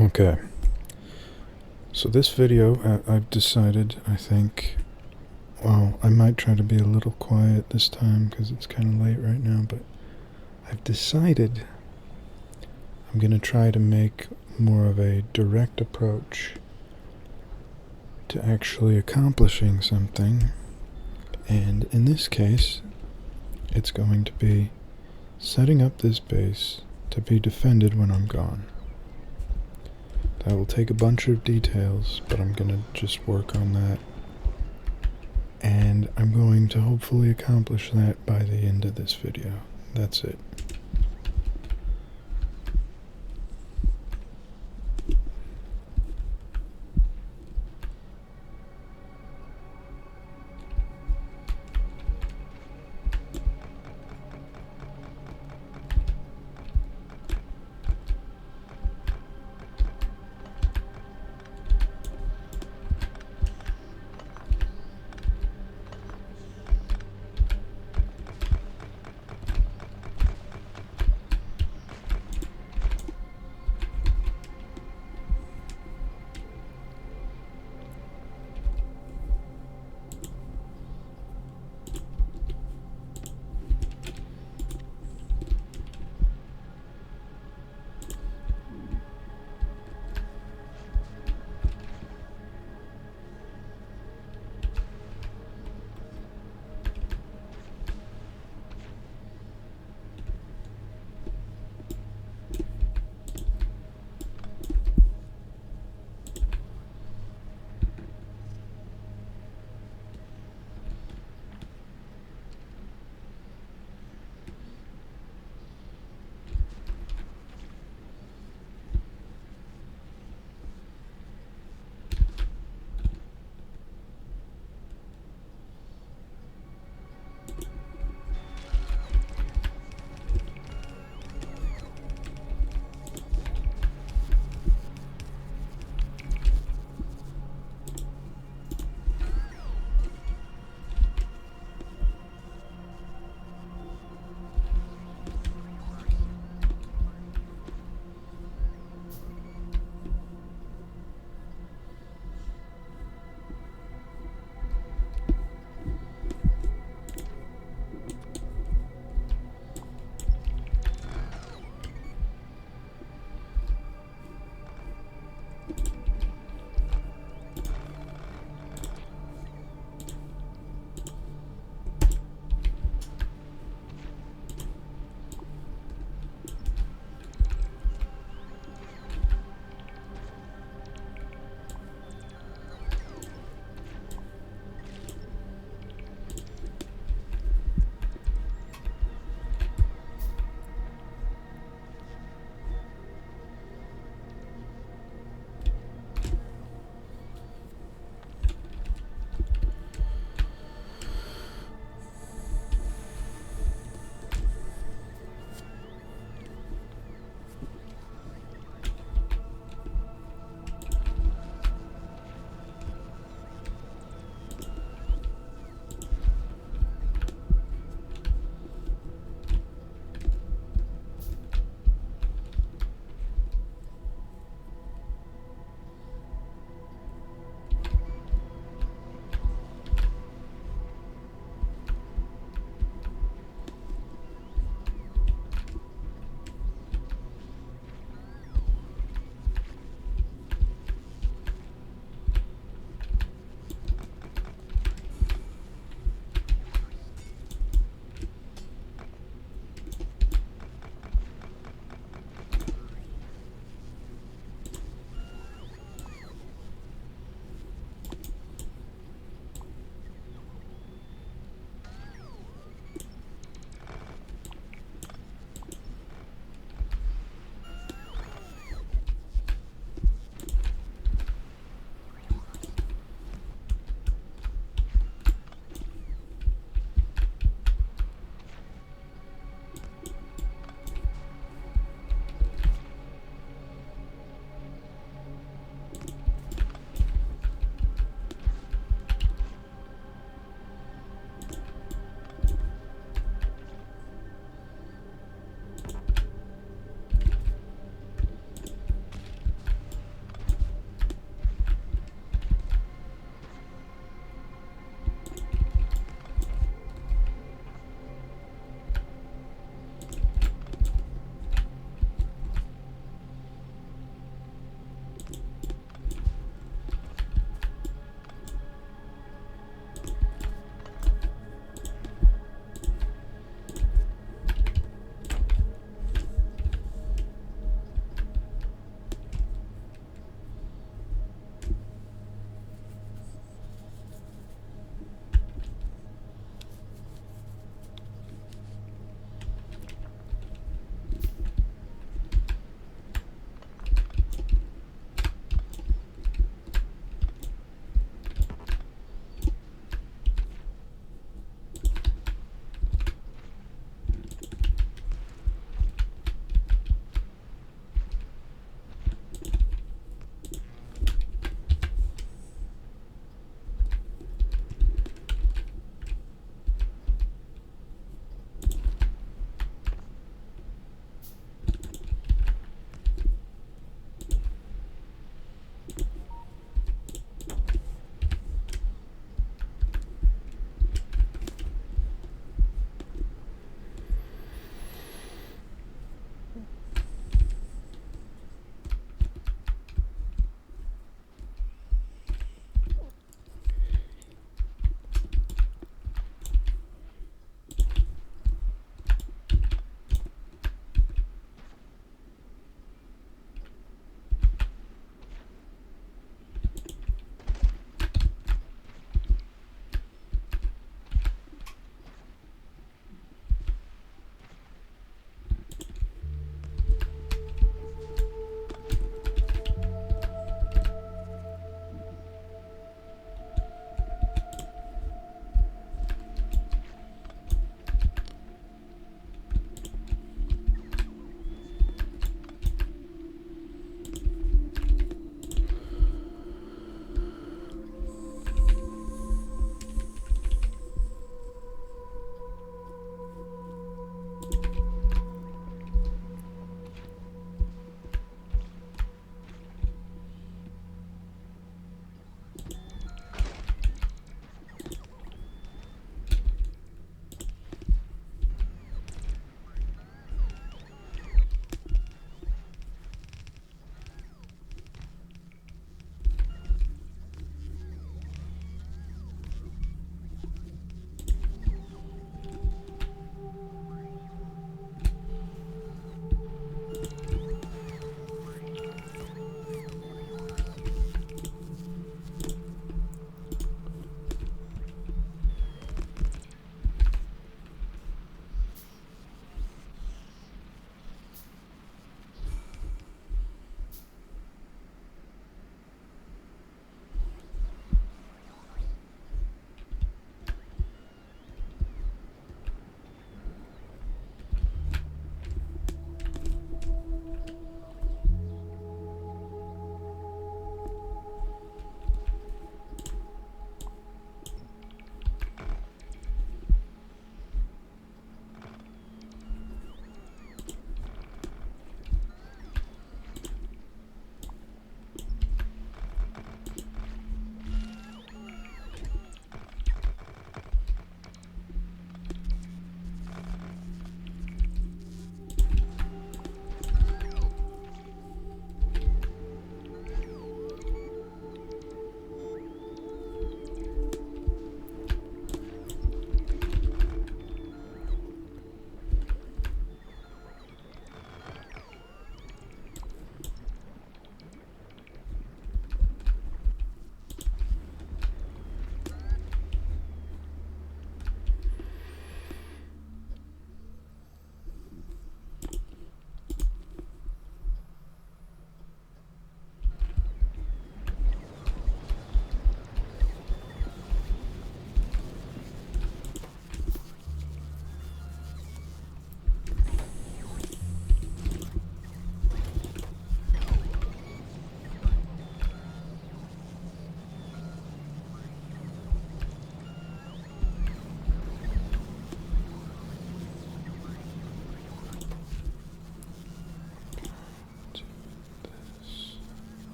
Okay, so this video, I've decided, I think, well, I might try to be a little quiet this time because it's kind of late right now, but I've decided I'm going to try to make more of a direct approach to actually accomplishing something, and in this case, it's going to be setting up this base to be defended when I'm gone. That will take a bunch of details, but I'm going to just work on that. And I'm going to hopefully accomplish that by the end of this video. That's it.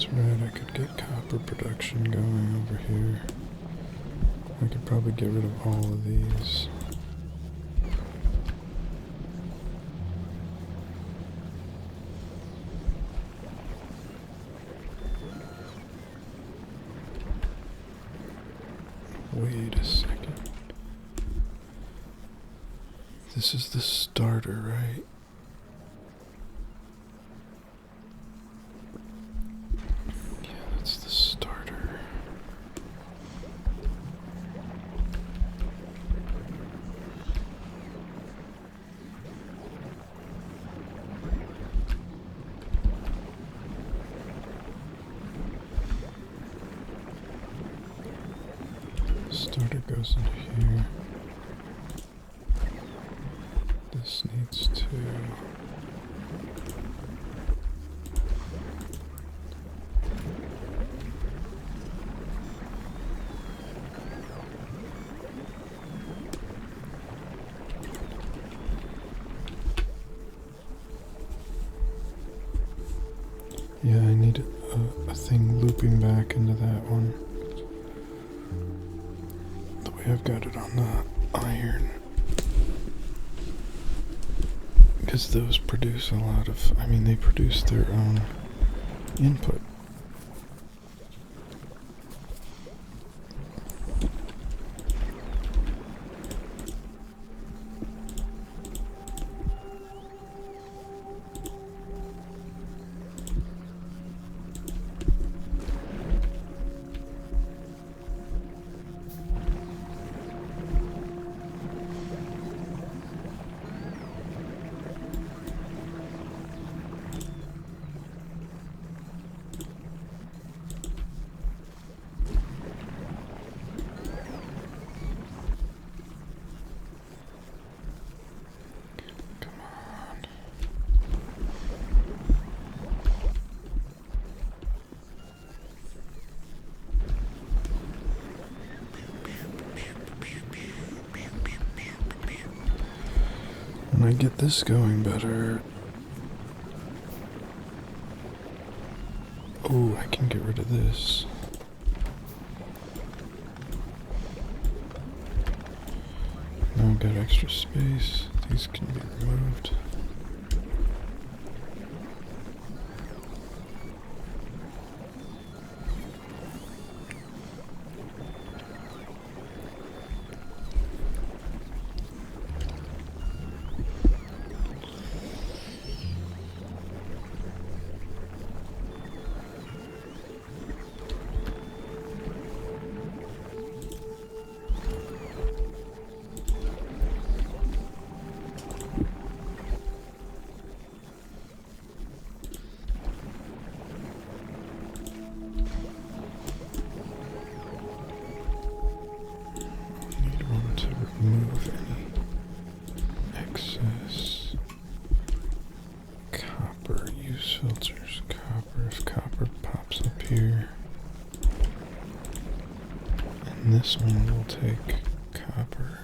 that's red, I could get copper production going over here. I could probably get rid of all of these. Wait a second. This is the starter, right? Yeah, that's the starter. Starter goes into here. This needs to... Yeah, I need a thing looping back into that one. The way I've got it on the iron. Because those produce a lot of, I mean, they produce their own input. When I get this going better... Oh, I can get rid of this. Now I've got extra space. These can be removed. Remove any excess copper. Use filters. Copper. If copper pops up here, and this one will take copper.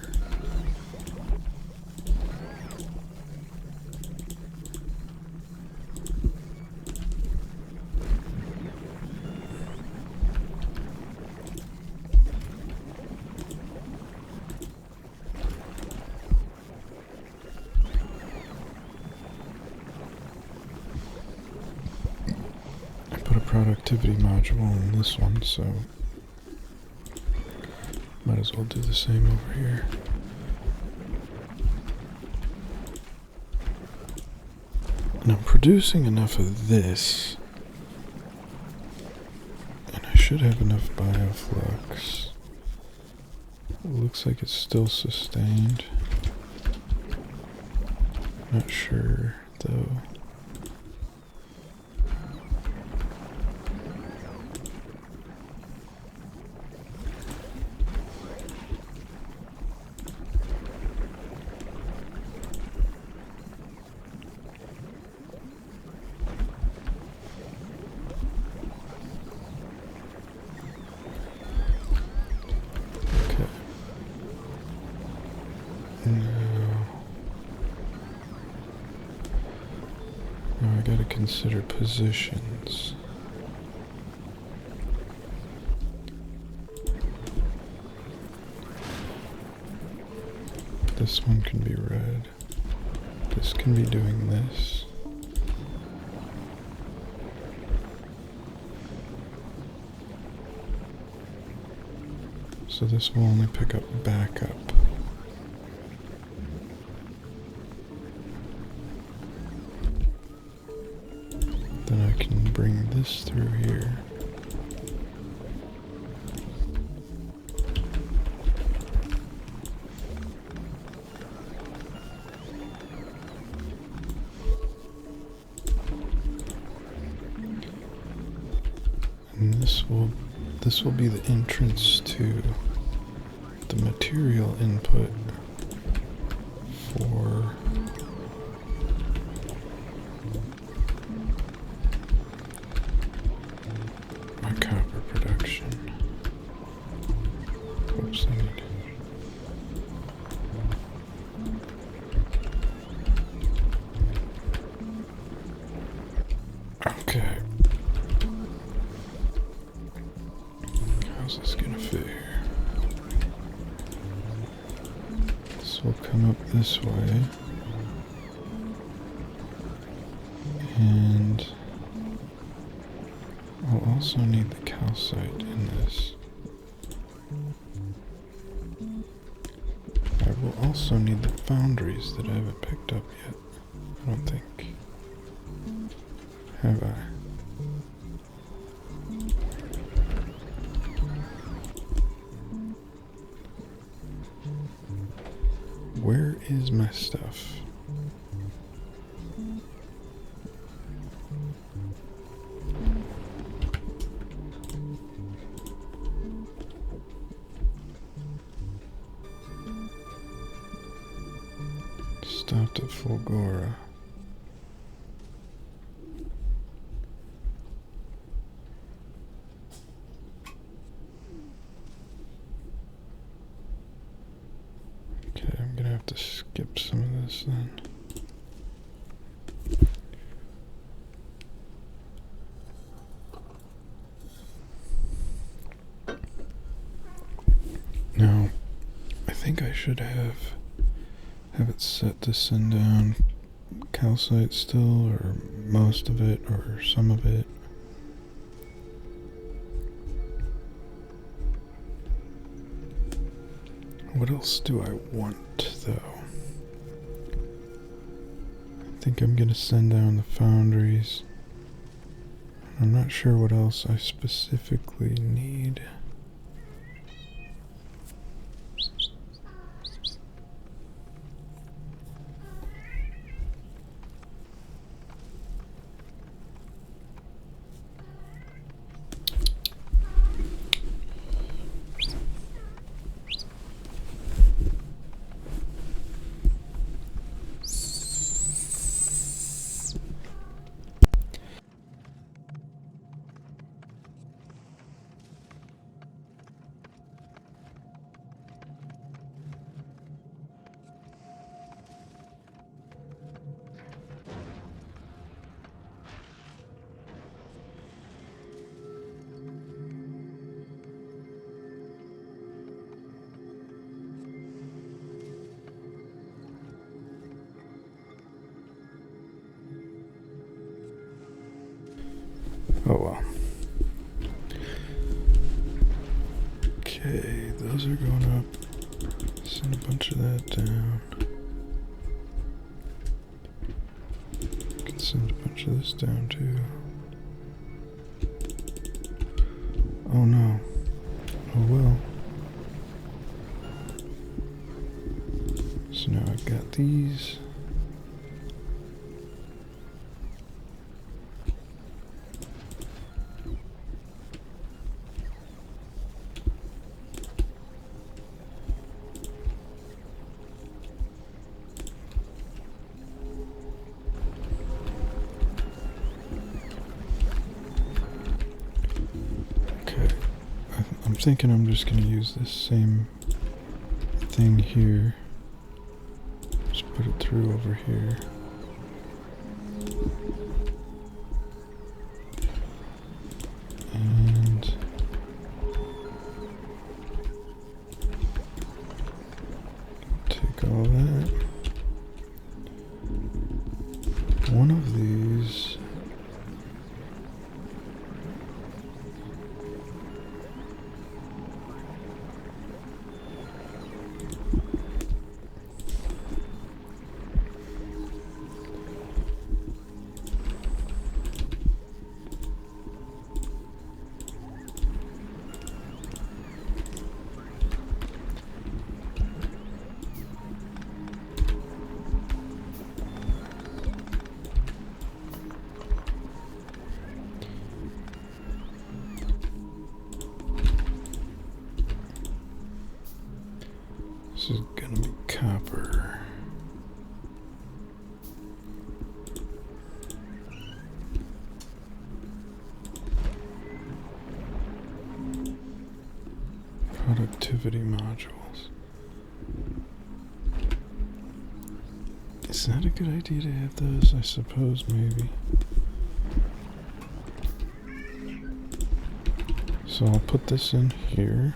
Put a productivity module in this one, so might as well do the same over here. And I'm producing enough of this, and I should have enough bioflux. It looks like it's still sustained. Not sure though. Now I gotta consider positions. This one can be red. This can be doing this. So this will only pick up backup. Then I can bring this through here. And this will be the entrance to the material input for my copper production. Oops, I need. Okay. How's this gonna fit here? This will come up this way. And I'll also need the calcite in this. I will also need the foundries that I haven't picked up yet. I don't think. Have I? Where is my stuff? Stopped at Fulgora. Okay, I'm gonna have to skip some of this then. Now, I think I should have it set to send down calcite still, or most of it, or some of it. What else do I want, though? I think I'm gonna send down the foundries. I'm not sure what else I specifically need. Oh well. Okay, those are going up. Send a bunch of that down. Can send a bunch of this down too. Oh no. Oh well. So now I've got these. I'm thinking I'm just going to use this same thing here. Just put it through over here. And take all that. One of these. This is gonna be copper. Productivity modules. Is that a good idea to have those? I suppose maybe. So I'll put this in here.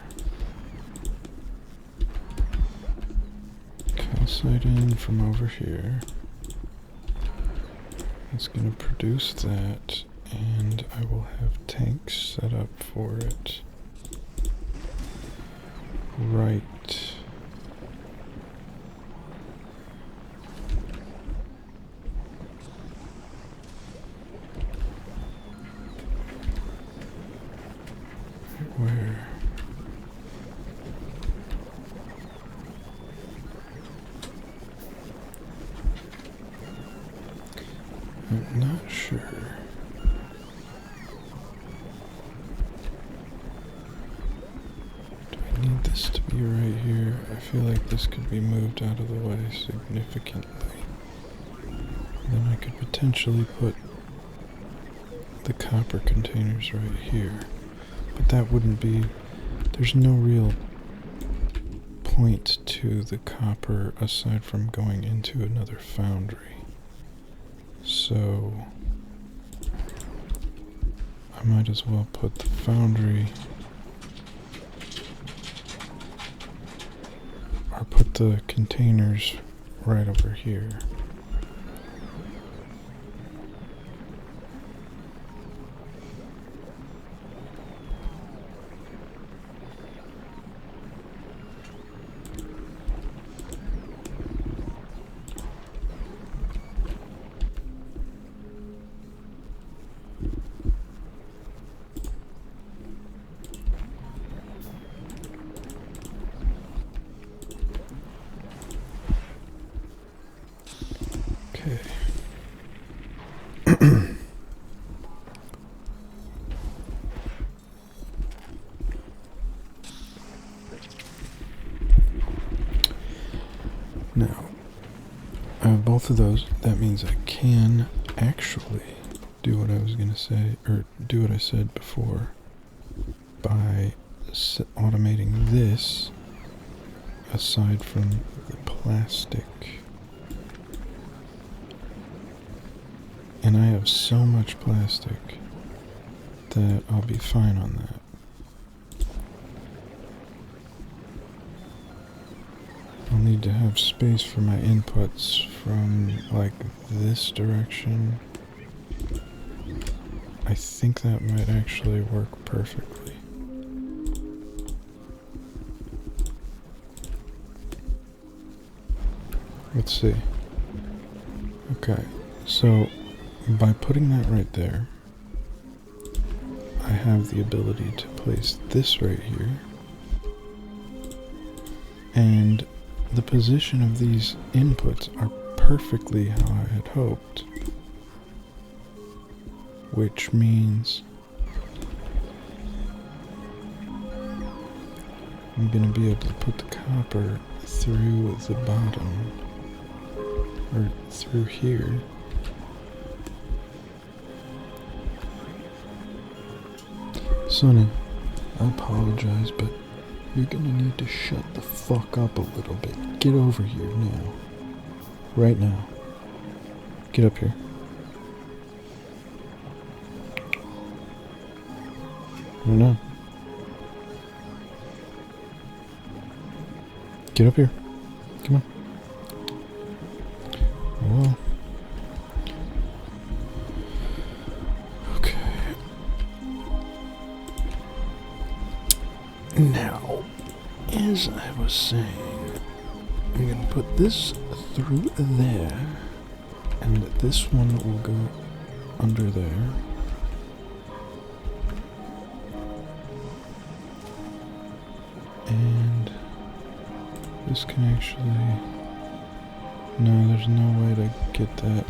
Calcite in from over here. It's going to produce that, and I will have tanks set up for it. Right. Where? I'm not sure. Do I need this to be right here? I feel like this could be moved out of the way significantly. Then I could potentially put the copper containers right here. But that wouldn't be... There's no real point to the copper aside from going into another foundry. So I might as well put the foundry, or put the containers right over here. Now, I have both of those. That means I can actually do what I was going to say, or do what I said before, by automating this aside from the plastic. And I have so much plastic that I'll be fine on that. I'll need to have space for my inputs from like this direction. I think that might actually work perfectly. Let's see. Okay, so by putting that right there, I have the ability to place this right here, and the position of these inputs are perfectly how I had hoped, which means I'm going to be able to put the copper through the bottom, or through here. Sonny, I apologize, but you're gonna need to shut the fuck up a little bit. Get over here now. Right now. Get up here. Right now. Get up here. Come on. well. Okay. Now, as I was saying, I'm gonna put this through there, and this one will go under there. And this can actually... No, there's no way to get that.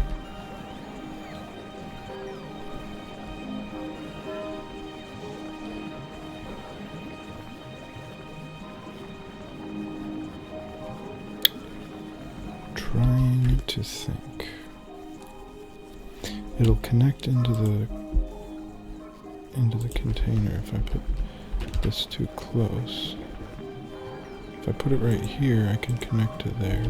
Trying to think. It'll connect into the container if I put this too close. If I put it right here, I can connect to there.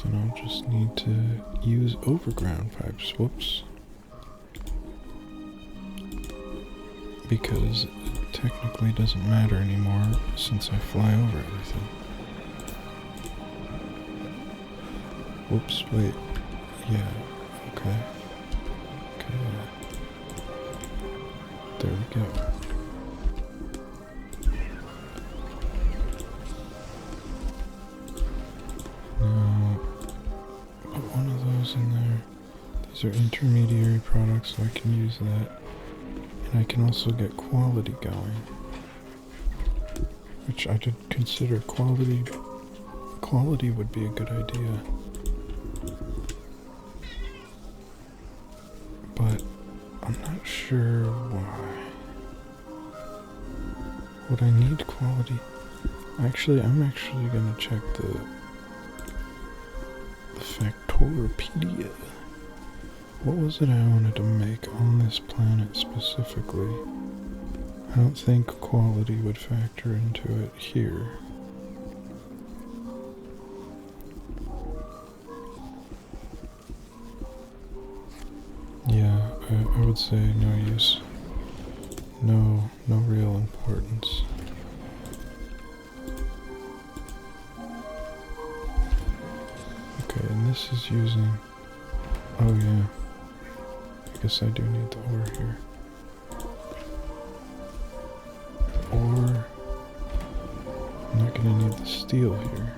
Then I'll just need to use overground pipes. Whoops. Because it technically doesn't matter anymore since I fly over everything. Whoops, wait. Yeah, okay. Okay. There we go. Now, put one of those in there. These are intermediary products, so I can use that. And I can also get quality going. Which I did consider quality. Quality would be a good idea. But I'm not sure why. Would I need quality? Actually, I'm actually gonna check the Factorio. What was it I wanted to make on this planet specifically? I don't think quality would factor into it here. Yeah, I would say no use. No real importance. Okay, and this is using... Oh yeah. I guess I do need the ore here. Or... I'm not gonna need the steel here.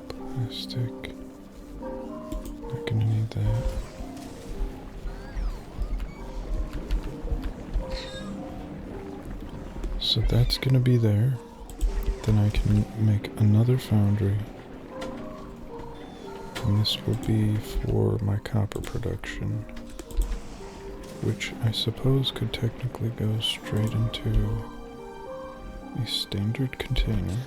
Plastic. Not gonna need that. So that's gonna be there. Then I can make another foundry. And this will be for my copper production. Which I suppose could technically go straight into a standard container.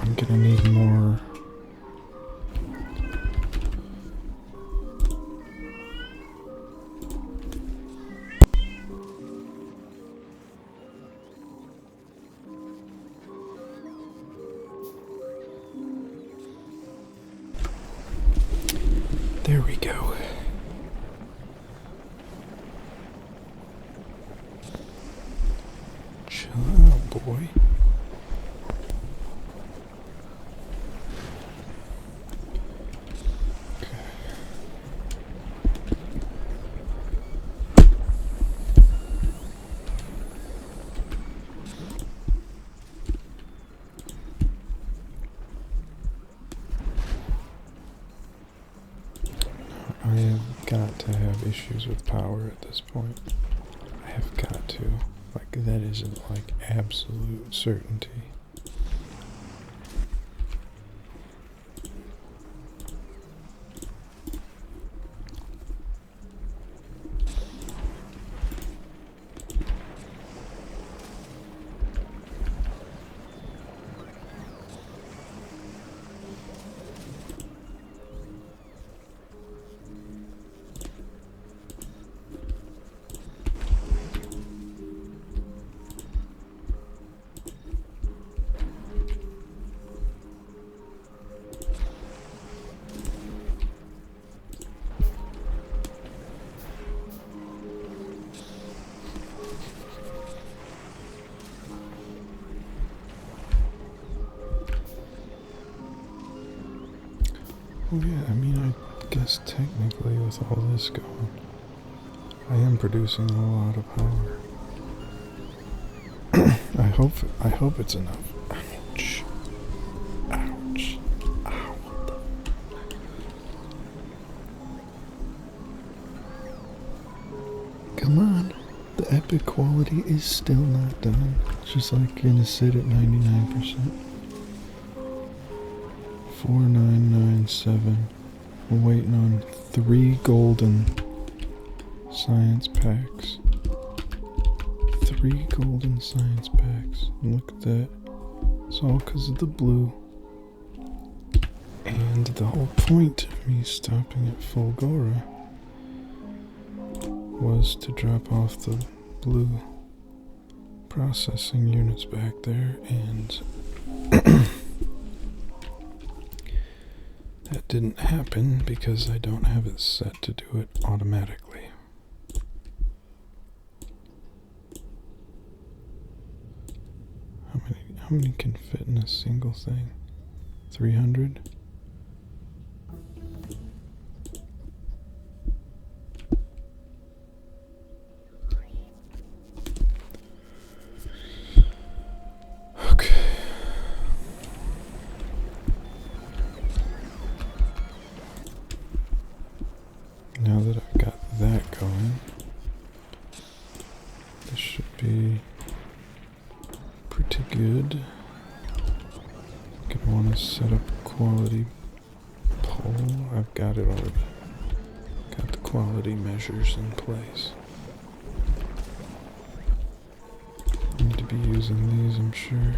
I'm gonna need more. There we go. Chill out, boy. I have got to have issues with power at this point. I have got to. Like, that isn't like absolute certainty. Oh yeah, I mean, I guess technically with all this going, I am producing a lot of power. I hope it's enough. Ouch. Ouch. Ow. Come on. The epic quality is still not done. It's just like gonna sit at 99%. 4997. We're waiting on 3 golden science packs. 3 golden science packs. And look at that. It's all because of the blue. And the whole point of me stopping at Fulgora was to drop off the blue processing units back there, and that didn't happen because I don't have it set to do it automatically. How many can fit in a single thing? 300? Okay. Now that I've got that going, this should be pretty good. Gonna want to set up a quality pole. I've got it already. Got the quality measures in place. Need to be using these, I'm sure.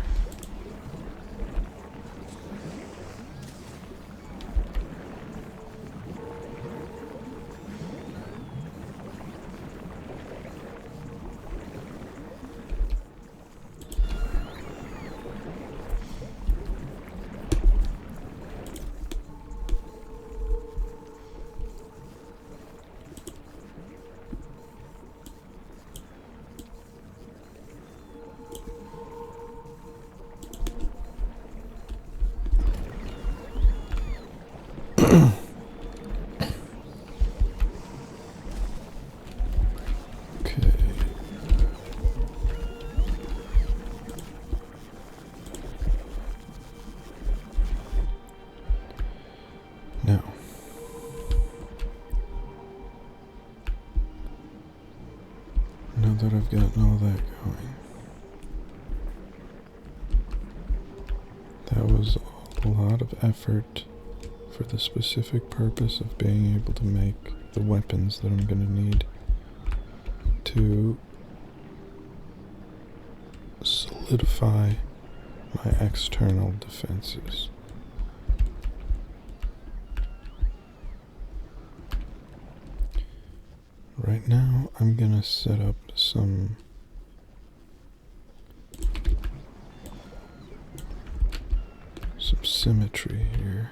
Now that I've gotten all that going, that was a lot of effort for the specific purpose of being able to make the weapons that I'm going to need to solidify my external defenses. Right now, I'm gonna set up some symmetry here.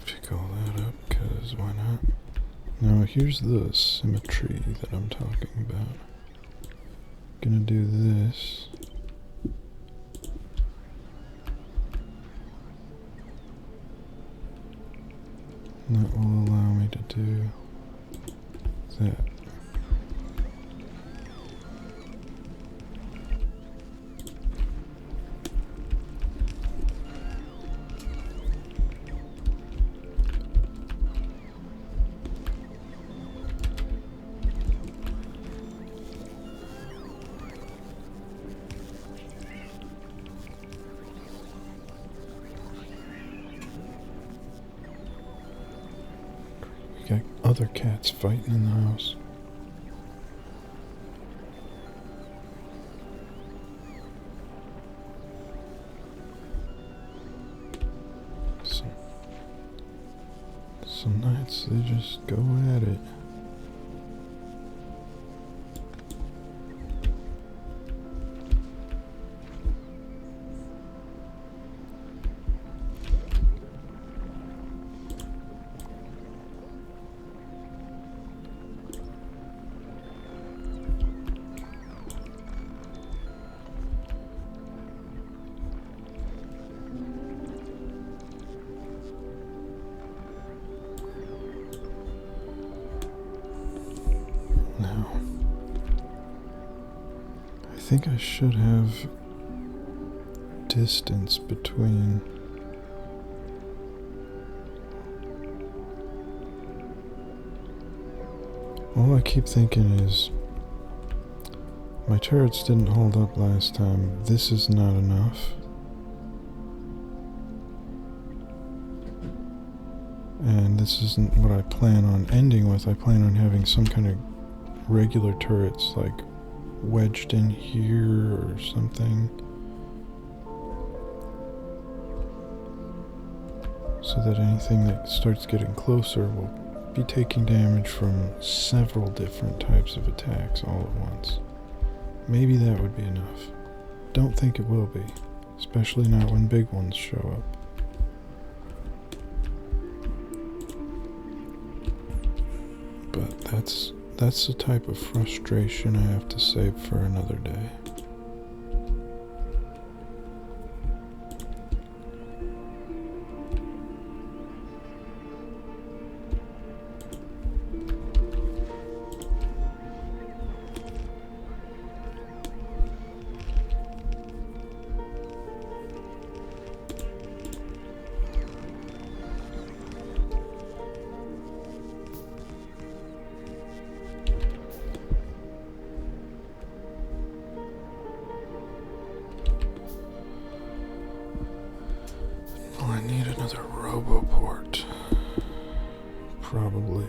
Pick all that up, because why not? Now here's the symmetry that I'm talking about. Gonna do this. And that will allow me to do that. got other cats fighting in the house. Some nights they just go at it. Now, I think I should have distance between all I keep thinking is my turrets didn't hold up last time. This is not enough. And this isn't what I plan on ending with. I plan on having some kind of regular turrets like wedged in here or something, so that anything that starts getting closer will be taking damage from several different types of attacks all at once. Maybe that would be enough. Don't think it will be, especially not when big ones show up. But that's the type of frustration I have to save for another day. I need another roboport. Probably.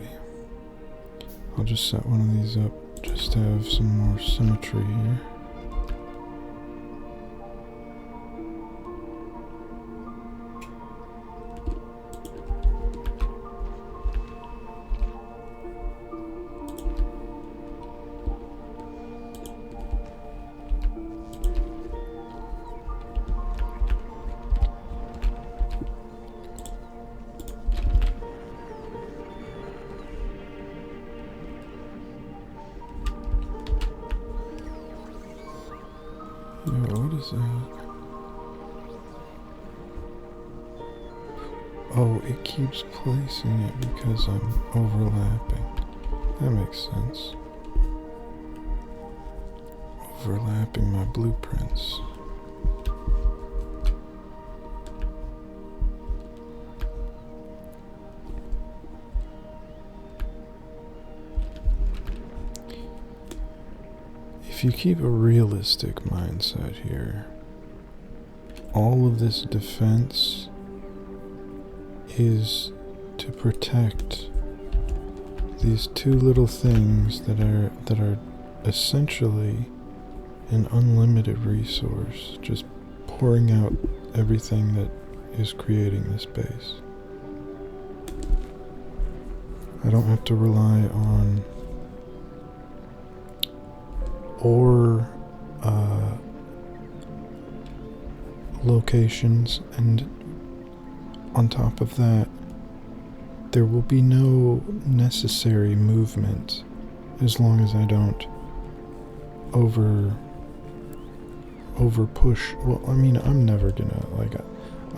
I'll just set one of these up just to have some more symmetry here. What is that? Oh, it keeps placing it because I'm overlapping. That makes sense. Overlapping my blueprints. If you keep a realistic mindset here, all of this defense is to protect these two little things that are essentially an unlimited resource, just pouring out everything that is creating this base. I don't have to rely on ore locations, and on top of that, there will be no necessary movement as long as I don't over push. Well, I mean, I'm never gonna,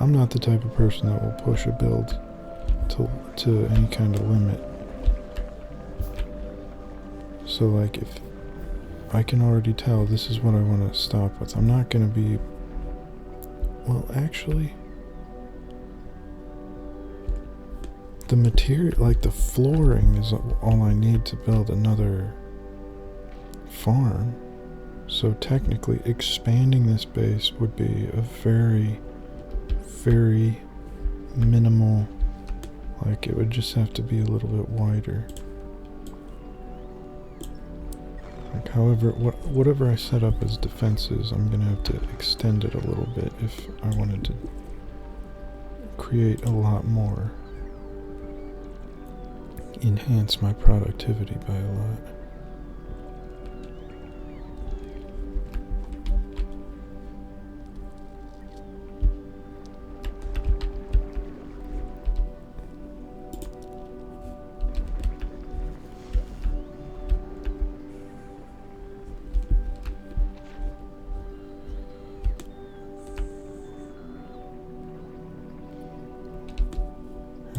I'm not the type of person that will push a build to any kind of limit. So like, if I can already tell this is what I want to stop with, I'm not gonna be, well, actually, the material, like the flooring, is all I need to build another farm. So technically, expanding this base would be a very, very minimal Like, it would just have to be a little bit wider. Like, however, whatever I set up as defenses, I'm gonna have to extend it a little bit if I wanted to create a lot more. Enhance my productivity by a lot.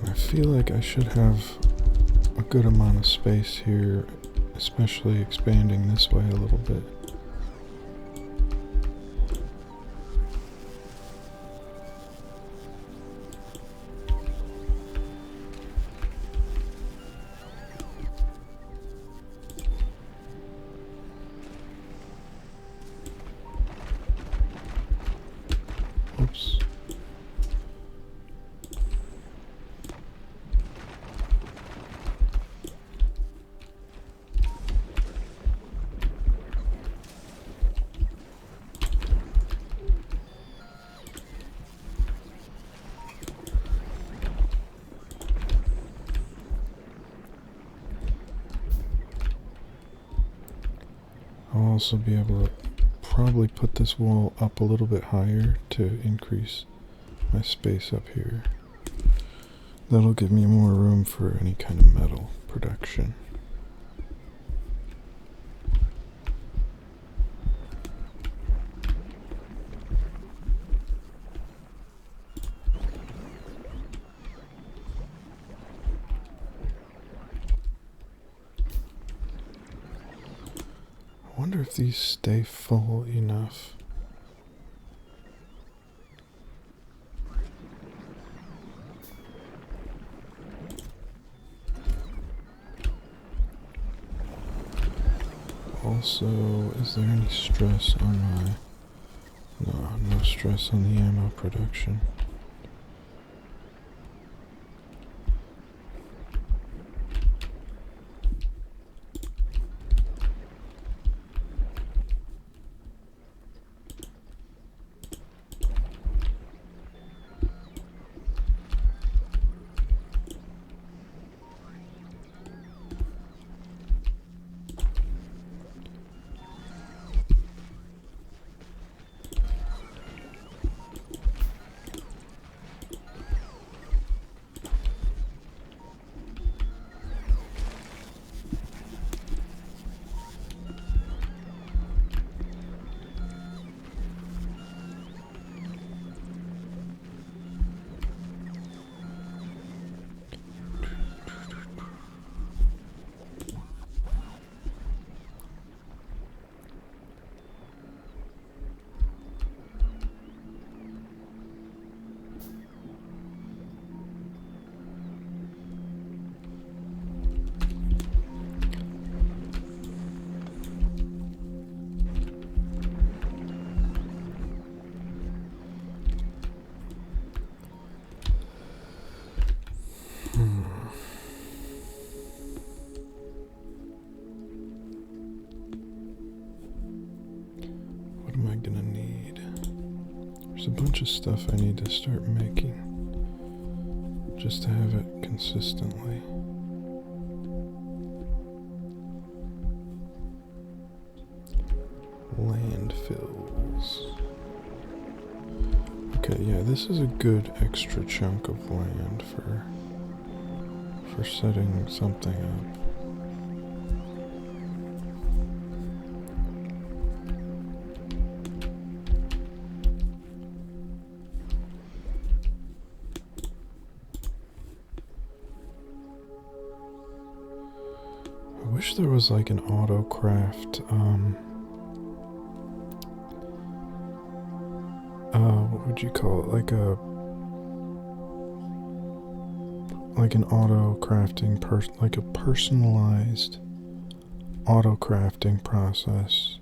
I feel like I should have a good amount of space here, especially expanding this way a little bit. Oops. I'll also be able to probably put this wall up a little bit higher to increase my space up here. That'll give me more room for any kind of metal production. I wonder if these stay full enough. Also, is there any stress on my... No stress on the ammo production. What am I gonna need? There's a bunch of stuff I need to start making just to have it consistently. Landfills. Okay, yeah, this is a good extra chunk of land for setting something up. I wish there was like an auto craft, what would you call it? Like an auto crafting like a personalized auto crafting process.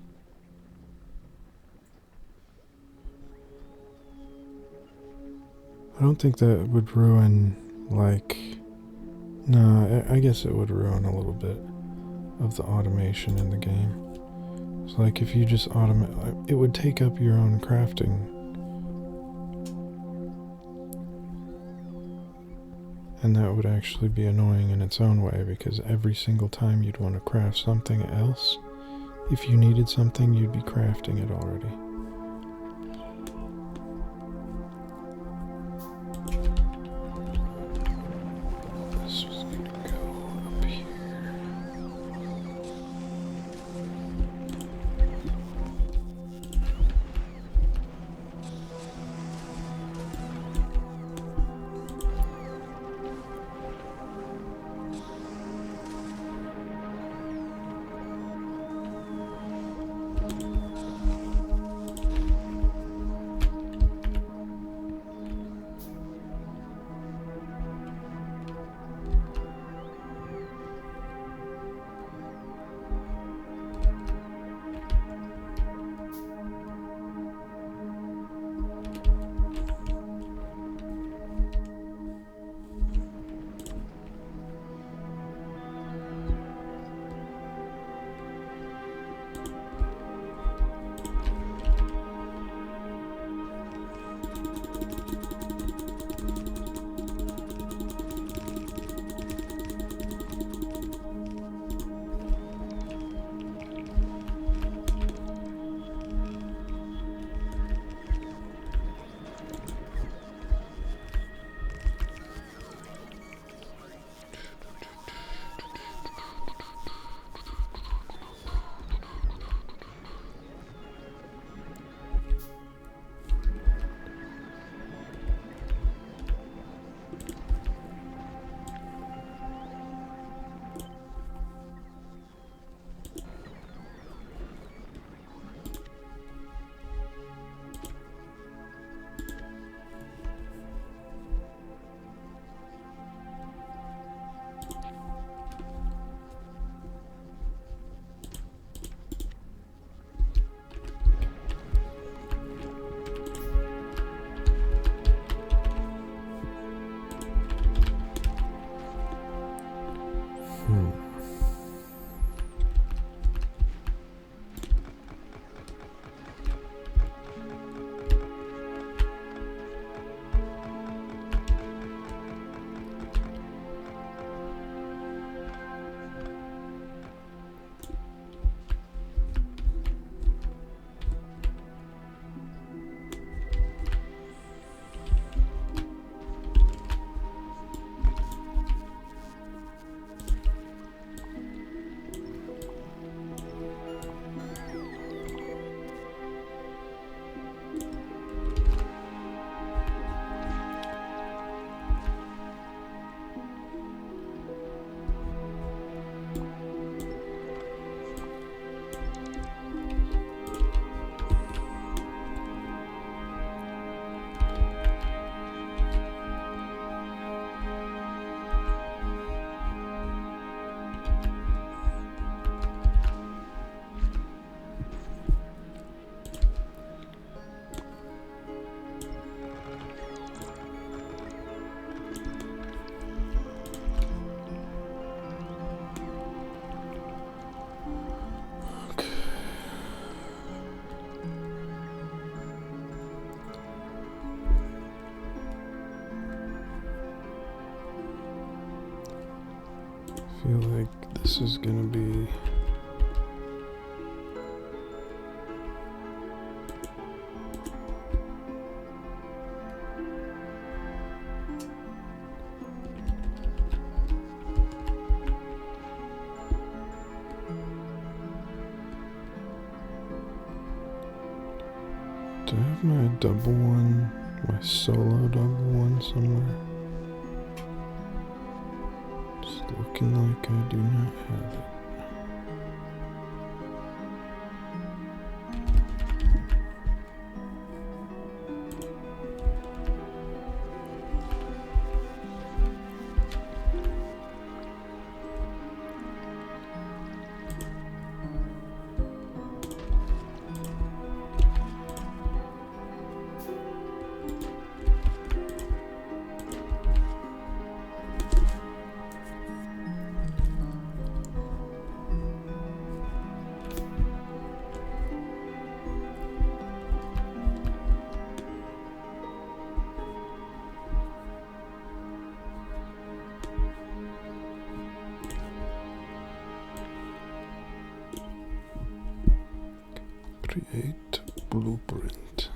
I don't think that would ruin like No, I guess it would ruin a little bit of the automation in the game. It's like if you just automate, it would take up your own crafting. And that would actually be annoying in its own way, because every single time you'd want to craft something else, if you needed something, you'd be crafting it already. This was gonna go up here. I feel like this is gonna be do I have my double one, my solo double one somewhere? It's looking like I do not have it. Create blueprint.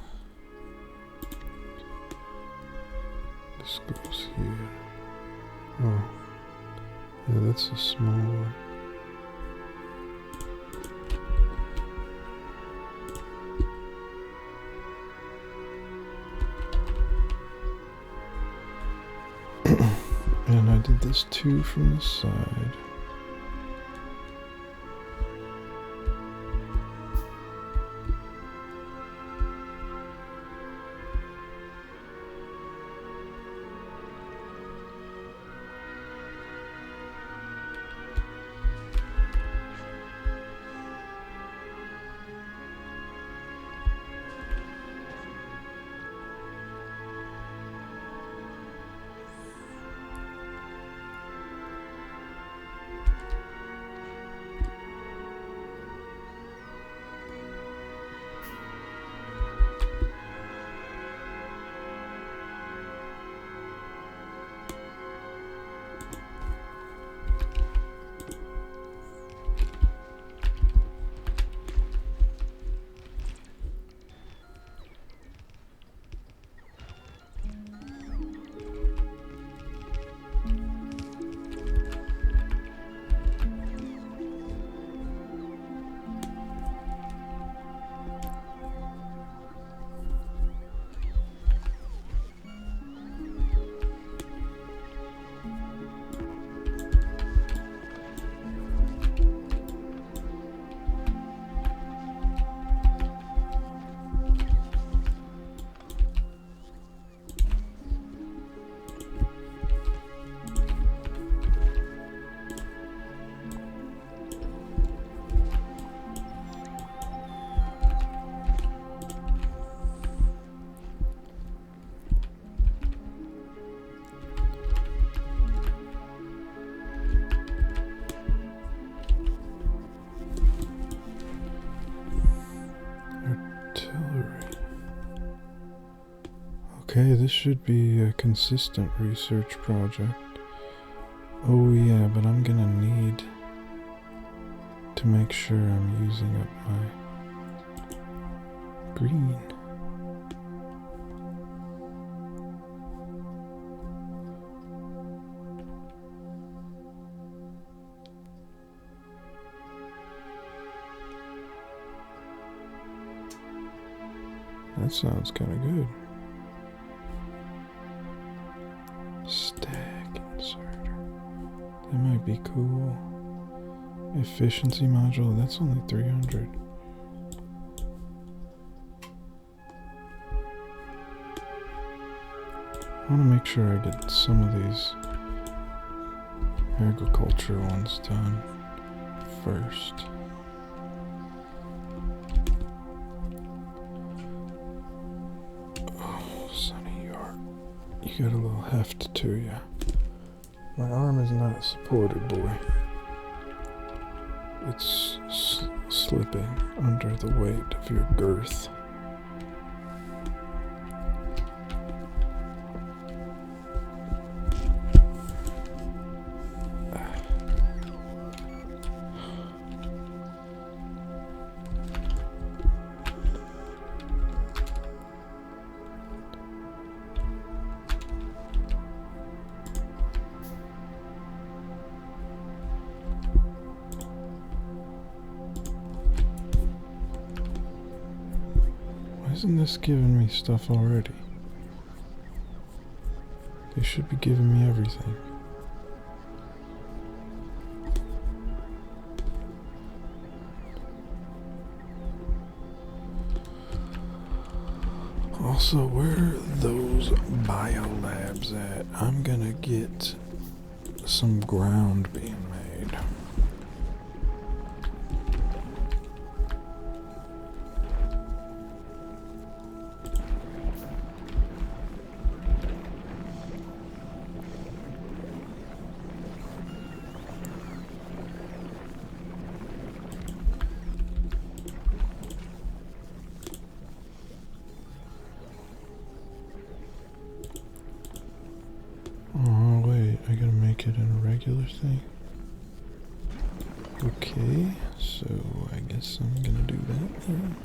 This goes here. Oh, yeah, that's a small one. And I did this too from the side. Okay, this should be a consistent research project. Oh yeah, but I'm gonna need to make sure I'm using up my green. That sounds kind of good. Stack inserter. That might be cool. Efficiency module, that's only 300. I want to make sure I get some of these agriculture ones done first. Oh, Sonny York. You got a little heft to you. My arm is not supported, boy. It's slipping under the weight of your girth. Isn't this giving me stuff already? They should be giving me everything. Also, where are those biolabs at? I'm gonna get some ground being made. Oh, wait, I gotta make it in a regular thing. Okay, So I guess I'm gonna do that then.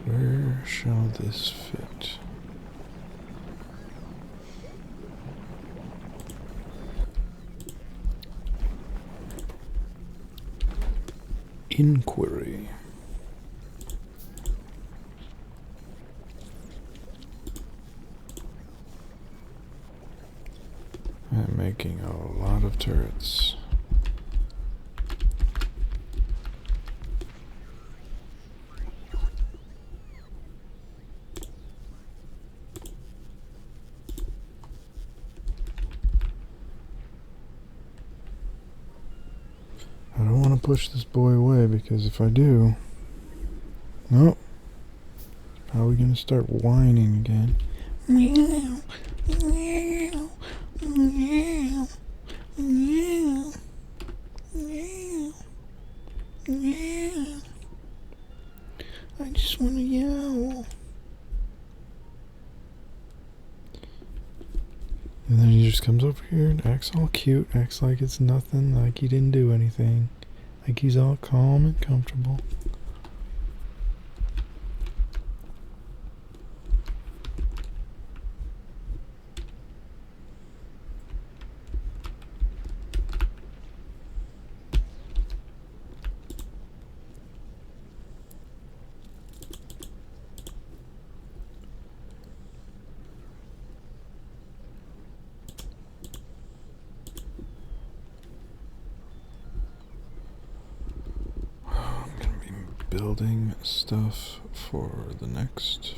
Where shall this fit? Inquiry. I'm making a lot of turrets. I don't want to push this boy away because if I do, nope, probably gonna start whining again. Meow, meow, meow, meow, meow, meow. I just want to yell. And then he just comes over here and acts all cute, acts like it's nothing, like he didn't do anything. Like he's all calm and comfortable. Building stuff for the next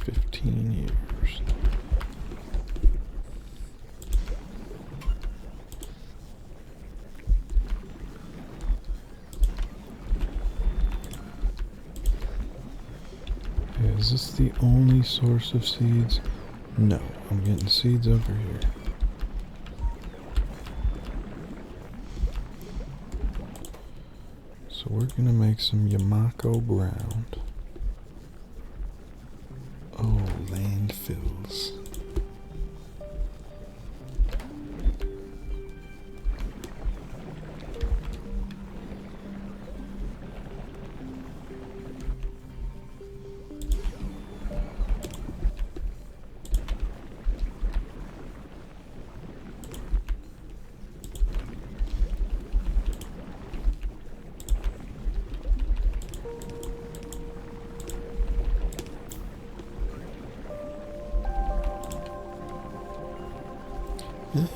15 years. Okay, is this the only source of seeds? No, I'm getting seeds over here. So we're gonna make some Yamako ground. Oh, landfills.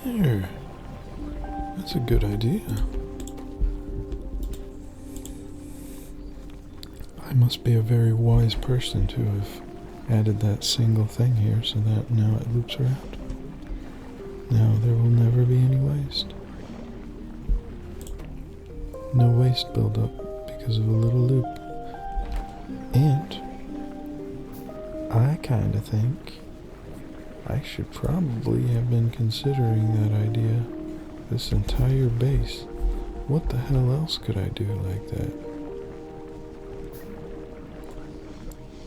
There. That's a good idea. I must be a very wise person to have added that single thing here so that now it loops around. Now there will never be any waste. No waste buildup because of a little loop. And I kinda think I should probably have been considering that idea this entire base. What the hell else could I do like that?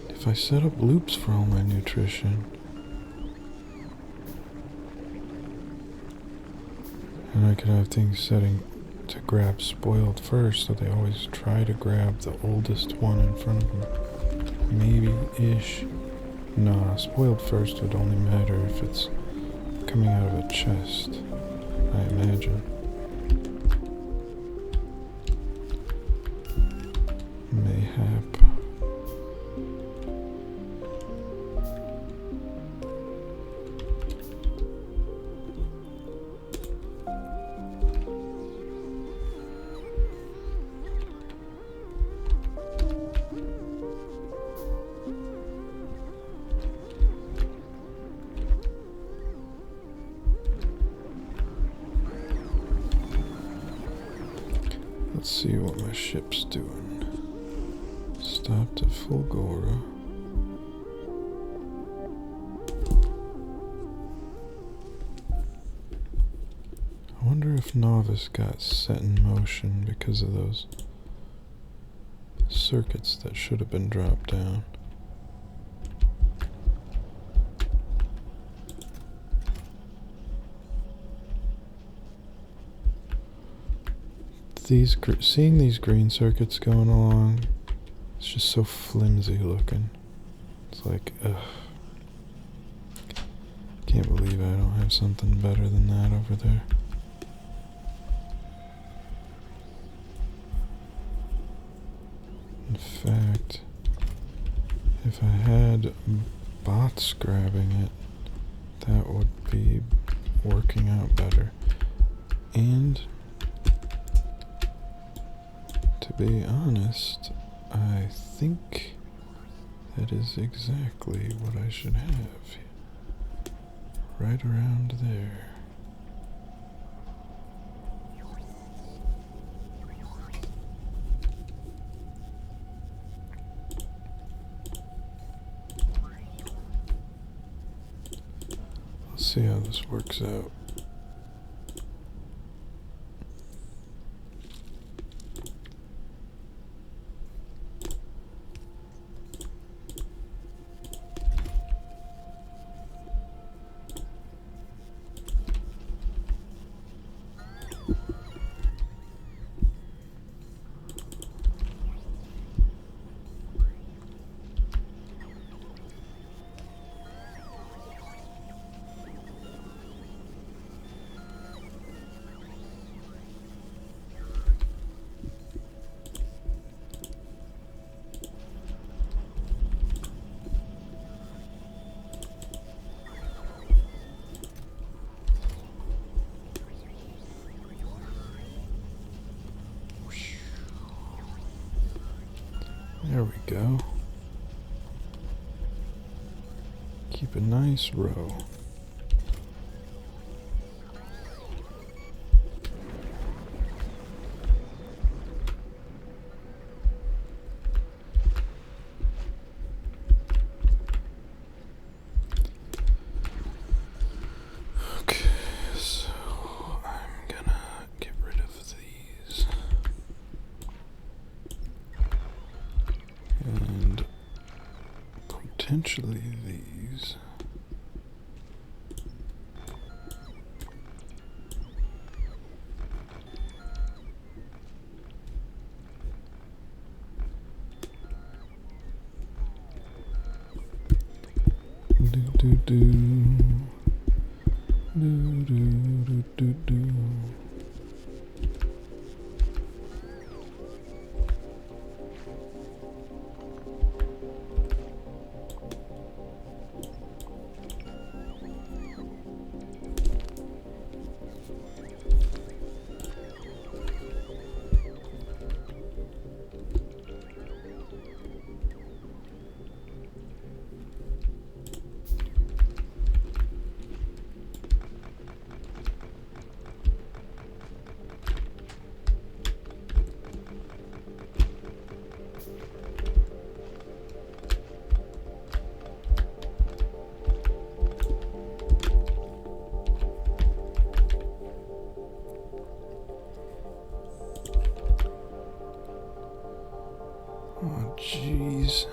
If I set up loops for all my nutrition, and I could have things setting to grab spoiled first, so they always try to grab the oldest one in front of them. Maybe-ish. Nah, spoiled first would only matter if it's coming out of a chest, I imagine. Mayhap. Let's see what my ship's doing. Stopped at Fulgora. I wonder if Novice got set in motion because of those circuits that should have been dropped down. seeing these green circuits going along, it's just so flimsy looking. It's like, ugh. Can't believe I don't have something better than that over there. In fact, if I had bots grabbing it, that would be working out better. And to be honest, I think that is exactly what I should have. Right around there. Let's see how this works out. There we go. Keep a nice row. Okay, so I'm gonna get rid of these. And potentially these. Oh, jeez.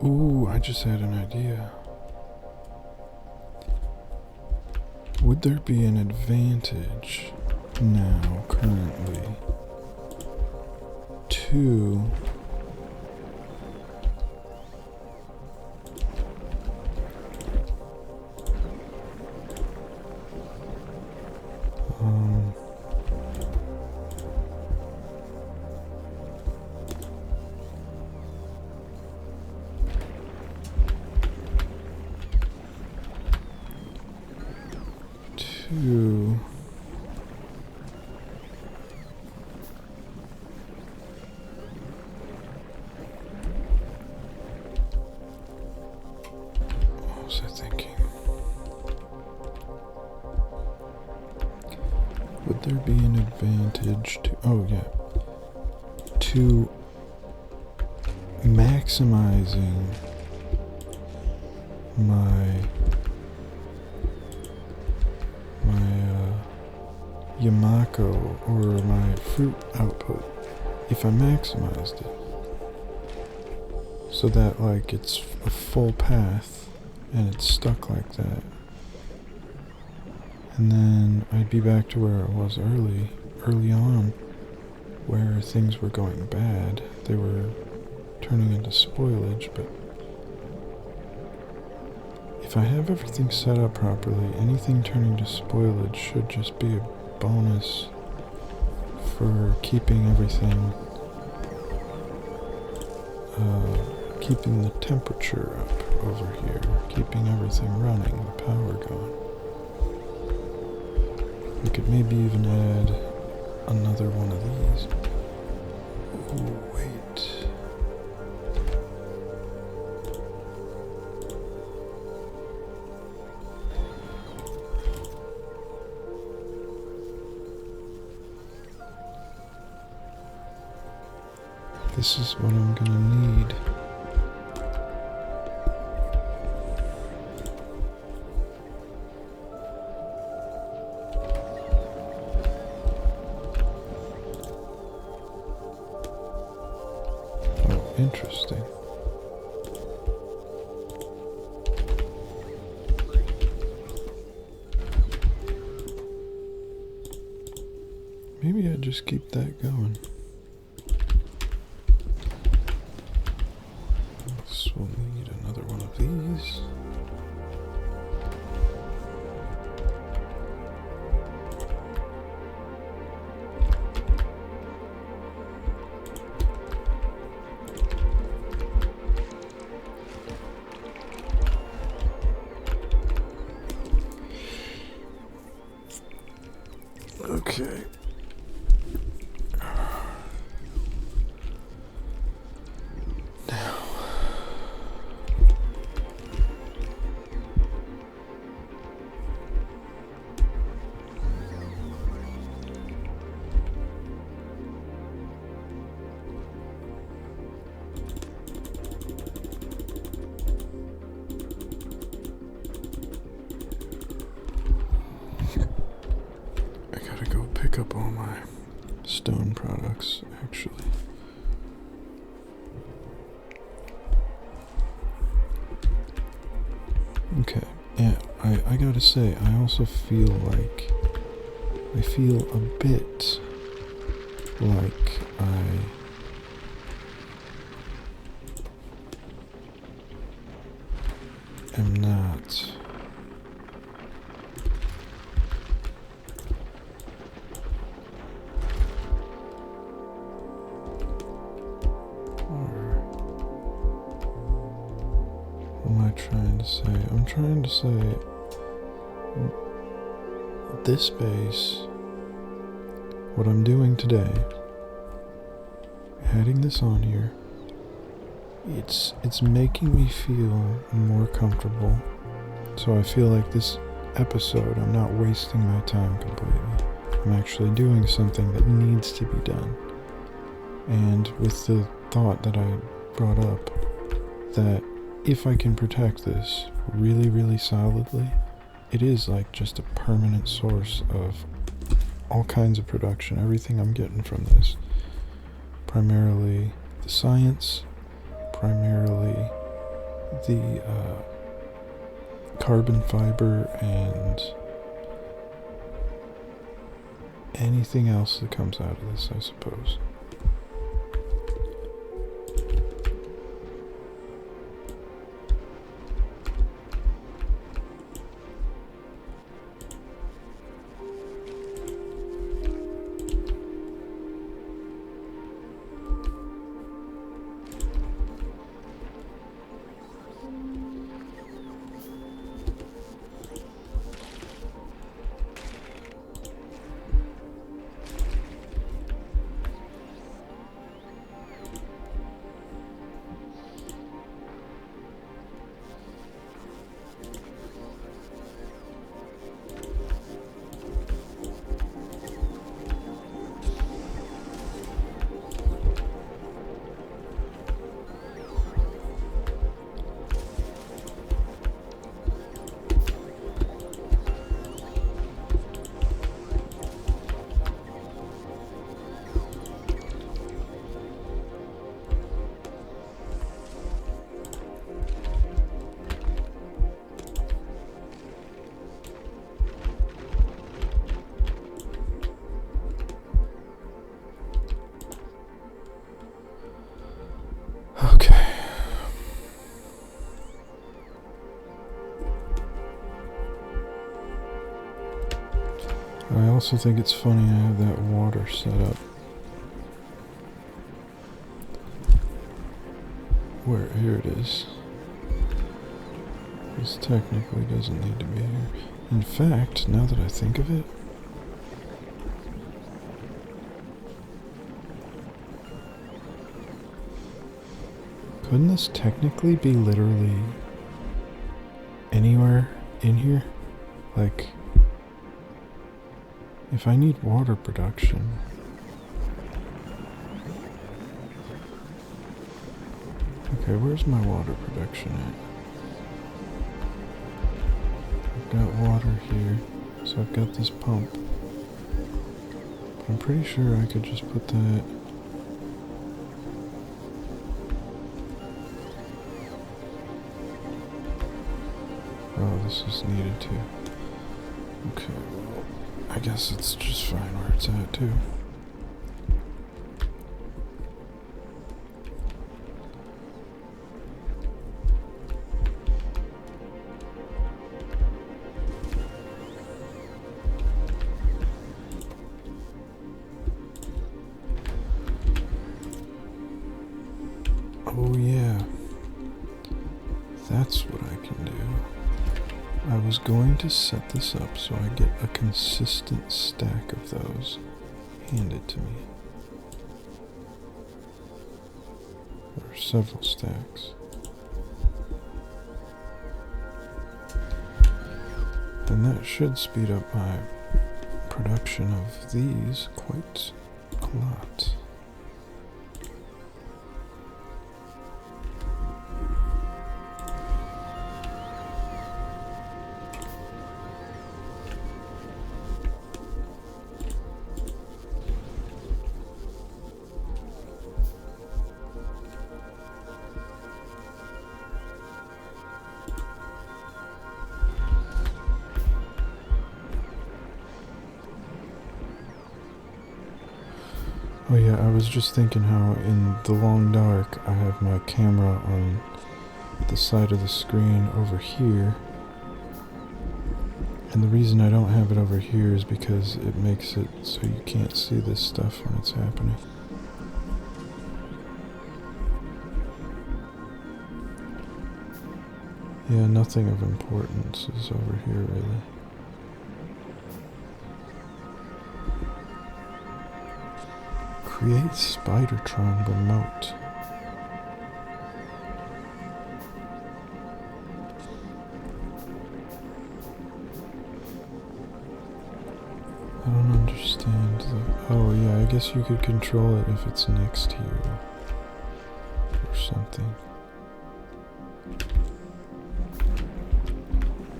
Ooh, I just had an idea. Would there be an advantage now, currently, to what was I thinking? Would there be an advantage to, oh yeah, to maximizing my Yamako or my fruit output if I maximized it. So that like it's a full path and it's stuck like that. And then I'd be back to where I was early on, where things were going bad. They were turning into spoilage, but if I have everything set up properly, anything turning to spoilage should just be a bonus for keeping everything, keeping the temperature up over here, keeping everything running, the power going. We could maybe even add another one of these. Oh, wait. This is what I'm gonna need. Oh, interesting. Maybe I just keep that going. We'll need another one of these. Okay. Pick up all my stone products, actually. Okay, yeah, I gotta say, I also feel like, I feel a bit like I am not trying to say? I'm trying to say this base, what I'm doing today, adding this on here, it's making me feel more comfortable. So I feel like this episode, I'm not wasting my time completely. I'm actually doing something that needs to be done. And with the thought that I brought up, that if I can protect this really, really solidly, it is like just a permanent source of all kinds of production, everything I'm getting from this. Primarily the science, primarily the carbon fiber, and anything else that comes out of this, I suppose. But I also think it's funny I have that water set up where, here it is. This technically doesn't need to be here. In fact, now that I think of it, couldn't this technically be literally anywhere in here? Like, if I need water production, okay, where's my water production at? I've got water here, so I've got this pump. But I'm pretty sure I could just put that. Oh, this is needed too. Okay, well, I guess it's just fine where it's at too. Oh yeah, that's what I can do. I was going to set this up so I get a consistent stack of those handed to me. Or several stacks. And that should speed up my production of these quite a lot. Oh yeah, I was just thinking how in the long dark I have my camera on the side of the screen over here. And the reason I don't have it over here is because it makes it so you can't see this stuff when it's happening. Yeah, nothing of importance is over here really. Create Spidertron remote. I don't understand the... Oh yeah, I guess you could control it if it's next to you. Or something.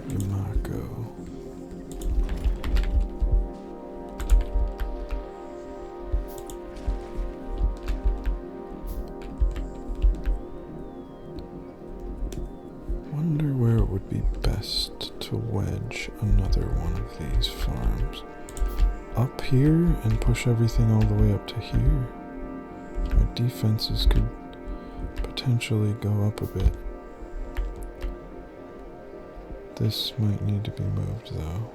Yamako. Wonder where it would be best to wedge another one of these farms. Up here and push everything all the way up to here. My defenses could potentially go up a bit. This might need to be moved though.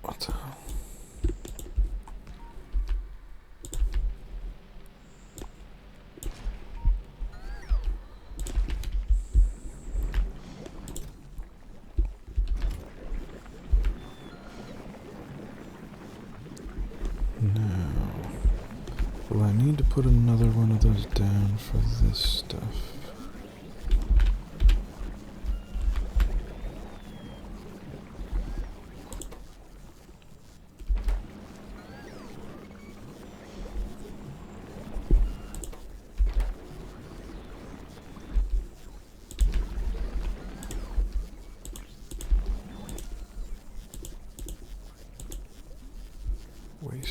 What the hell? Now, will I need to put another one of those down for this stuff?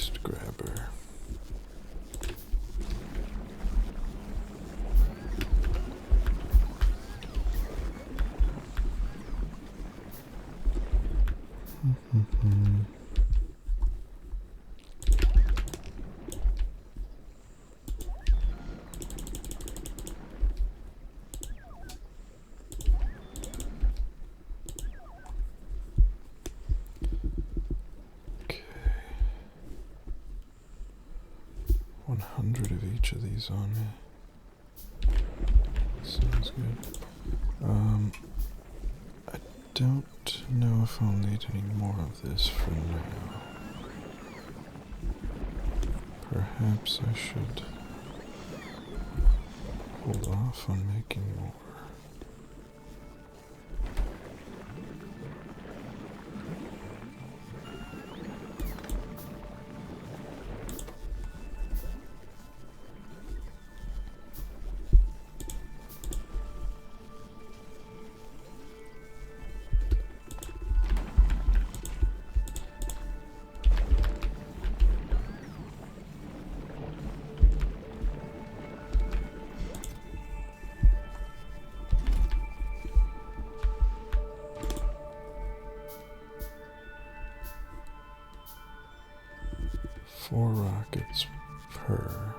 dust grabber. Okay. 100 of each of these on me. Sounds good. I don't know if I'll need any more of this for now. Perhaps I should hold off on making more. Four rockets per.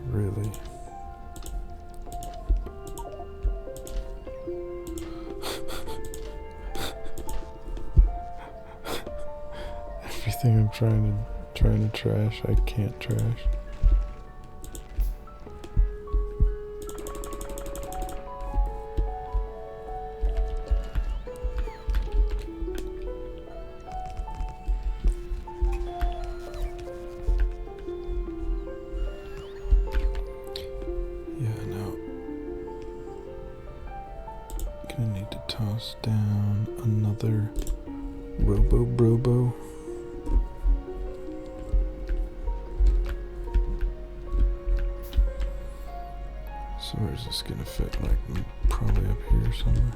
Really? Everything I'm trying to trash, I can't trash. Gonna need to toss down another Robo. So where's this gonna fit? Like probably up here somewhere.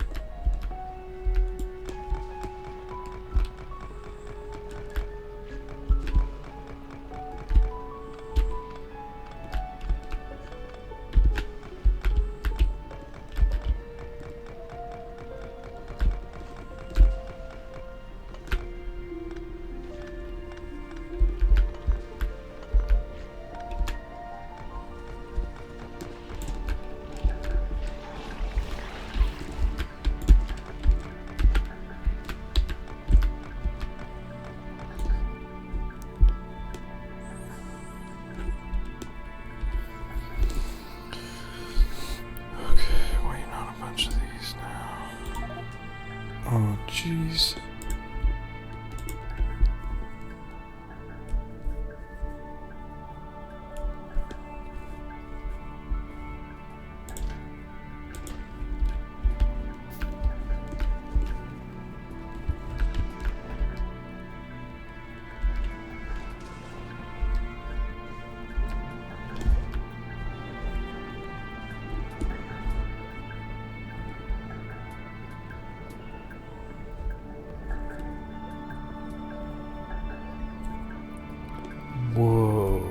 Oh, jeez. Whoa,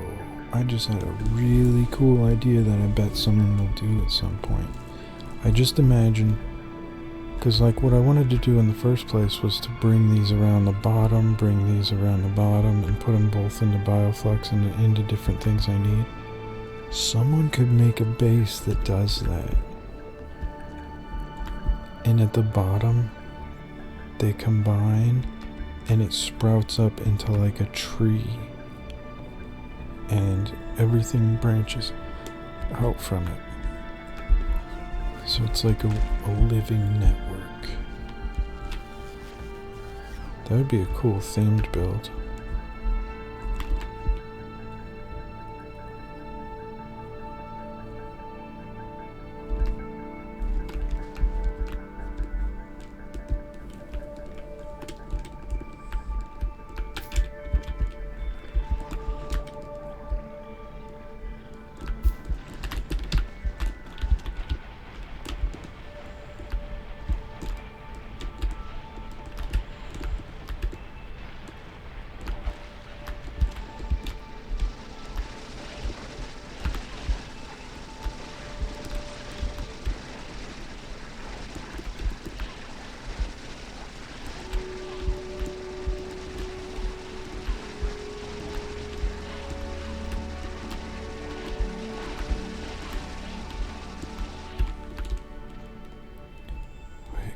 I just had a really cool idea that I bet someone will do at some point. I just imagined, because like what I wanted to do in the first place was to bring these around the bottom, and put them both into Bioflux and into different things I need. Someone could make a base that does that. And at the bottom, they combine and it sprouts up into like a tree. And everything branches out from it. So it's like a living network. That would be a cool themed build.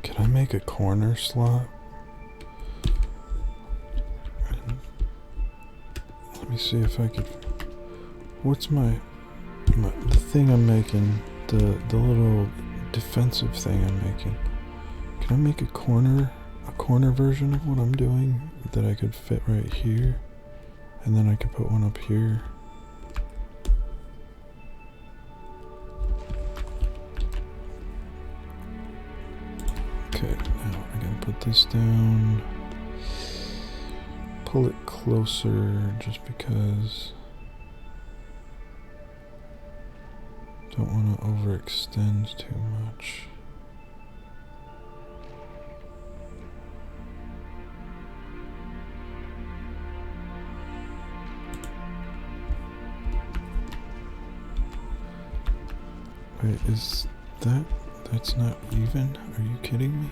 Can I make a corner slot? And let me see if I could. What's the thing I'm making? The little defensive thing I'm making. Can I make a corner version of what I'm doing that I could fit right here, and then I could put one up here. Okay, now I gotta put this down, pull it closer just because don't want to overextend too much. Wait, is that's not even? Are you kidding me?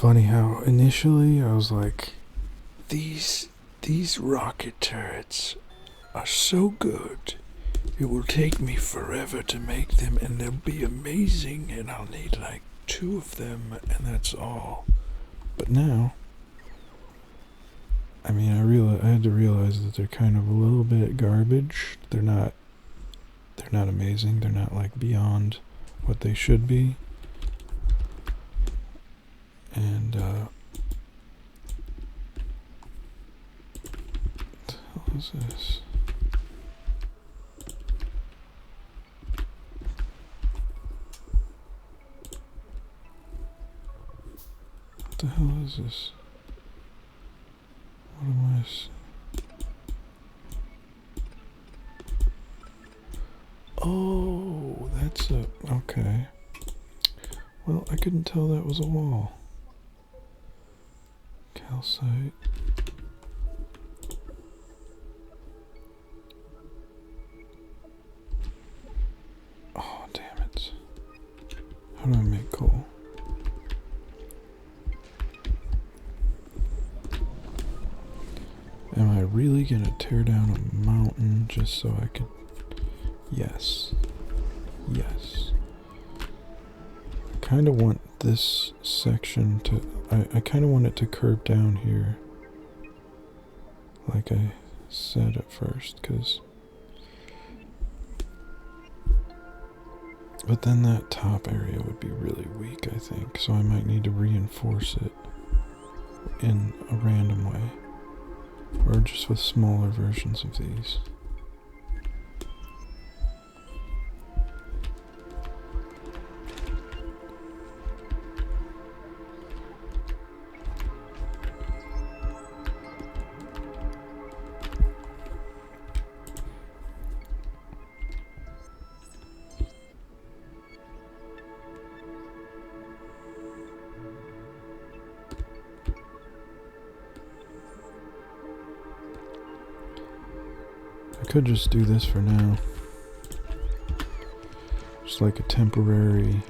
funny how initially I was like, these rocket turrets are so good. It will take me forever to make them, and they'll be amazing, and I'll need like 2 of them, and that's all. But now, I mean, I had to realize that they're kind of a little bit garbage. They're not amazing. They're not like beyond what they should be. And what the hell is this? What the hell is this? What am I? Oh, that's a... Okay. Well, I couldn't tell that was a wall. Calcite. Oh, damn it. How do I make coal? Am I really gonna tear down a mountain just so I can... Yes. Yes. I kind of want this section to... I kind of want it to curve down here. Like I said at first, because... But then that top area would be really weak, I think. So I might need to reinforce it in a random way. Or just with smaller versions of these. I could just do this for now. Just like a temporary...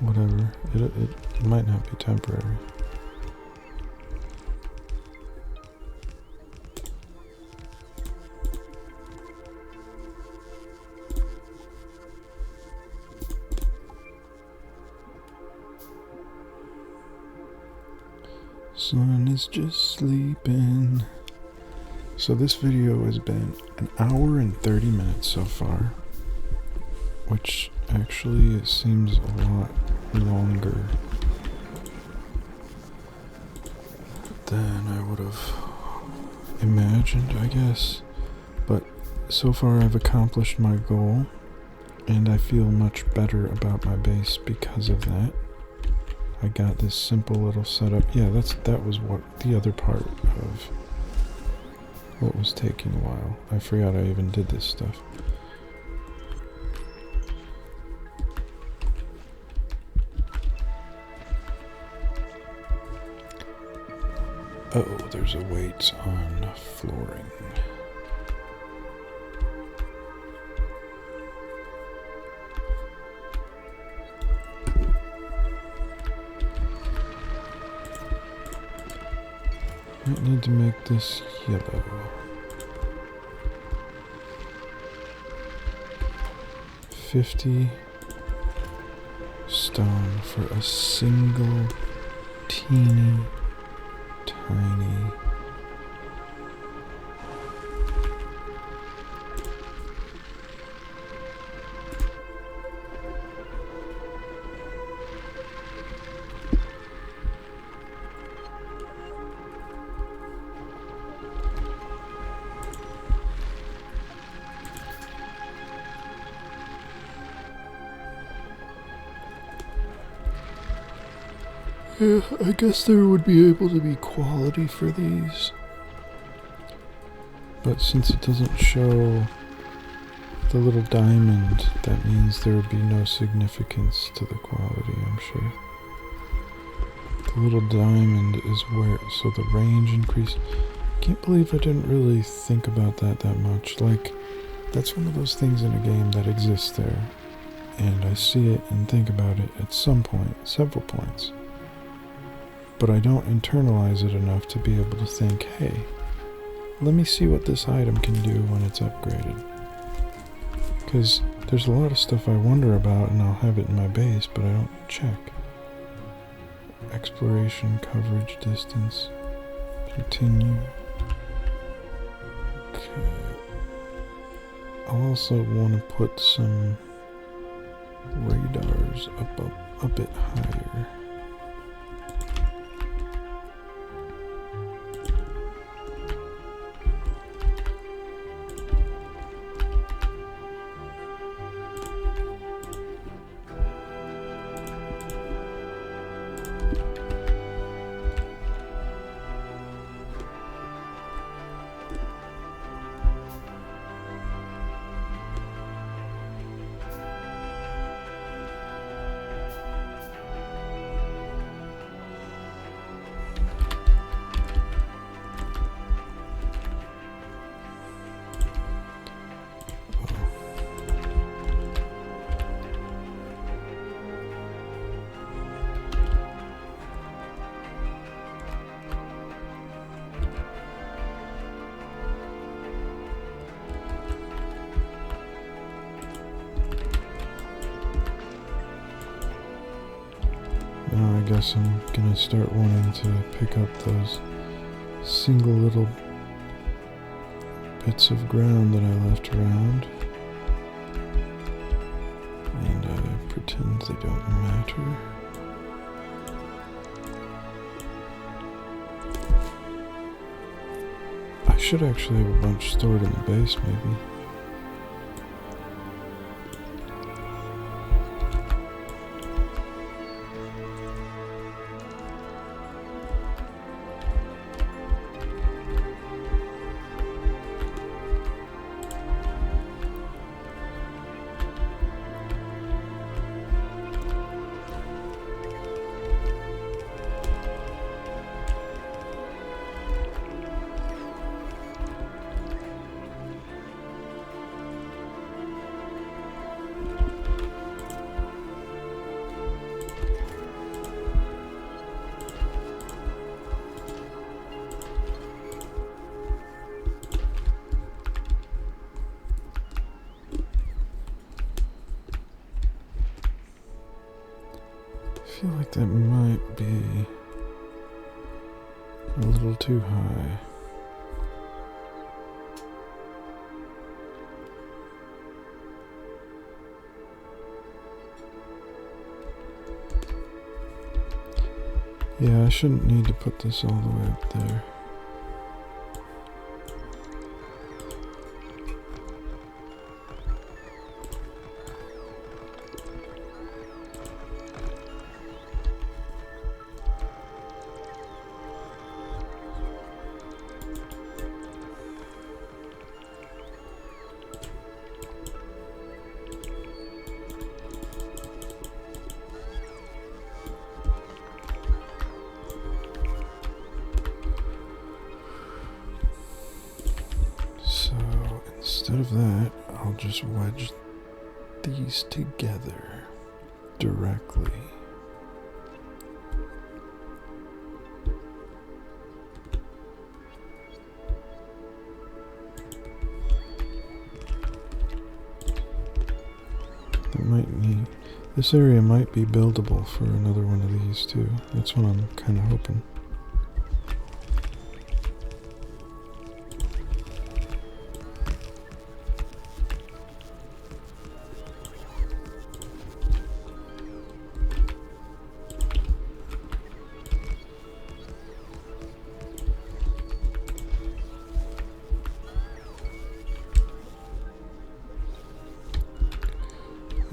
whatever. It might not be temporary. Sun is just sleeping. So this video has been 1 hour and 30 minutes so far, which actually it seems a lot longer than I would have imagined, I guess. But so far I've accomplished my goal, and I feel much better about my base because of that. I got this simple little setup. Yeah, that was what the other part of what was taking a while. I forgot I even did this stuff. Oh, there's a weight on flooring. I need to make this yellow. $50 stone for a single teeny tiny Yeah, I guess there would be able to be quality for these. But since it doesn't show the little diamond, that means there would be no significance to the quality, I'm sure. The little diamond is where, so the range increase. I can't believe I didn't really think about that much. Like, that's one of those things in a game that exists there. and I see it and think about it at some point, several points. But I don't internalize it enough to be able to think, hey, let me see what this item can do when it's upgraded. Because there's a lot of stuff I wonder about and I'll have it in my base, but I don't check. Exploration, coverage, distance, continue. Okay. I'll also want to put some radars up a bit higher. Now I guess I'm gonna start wanting to pick up those single little bits of ground that I left around, and I pretend they don't matter. I should actually have a bunch stored in the base, maybe. I feel like that might be a little too high. Yeah, I shouldn't need to put this all the way up there. Instead of that, I'll just wedge these together directly. This area might be buildable for another one of these too. That's what I'm kind of hoping.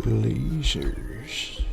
Lasers.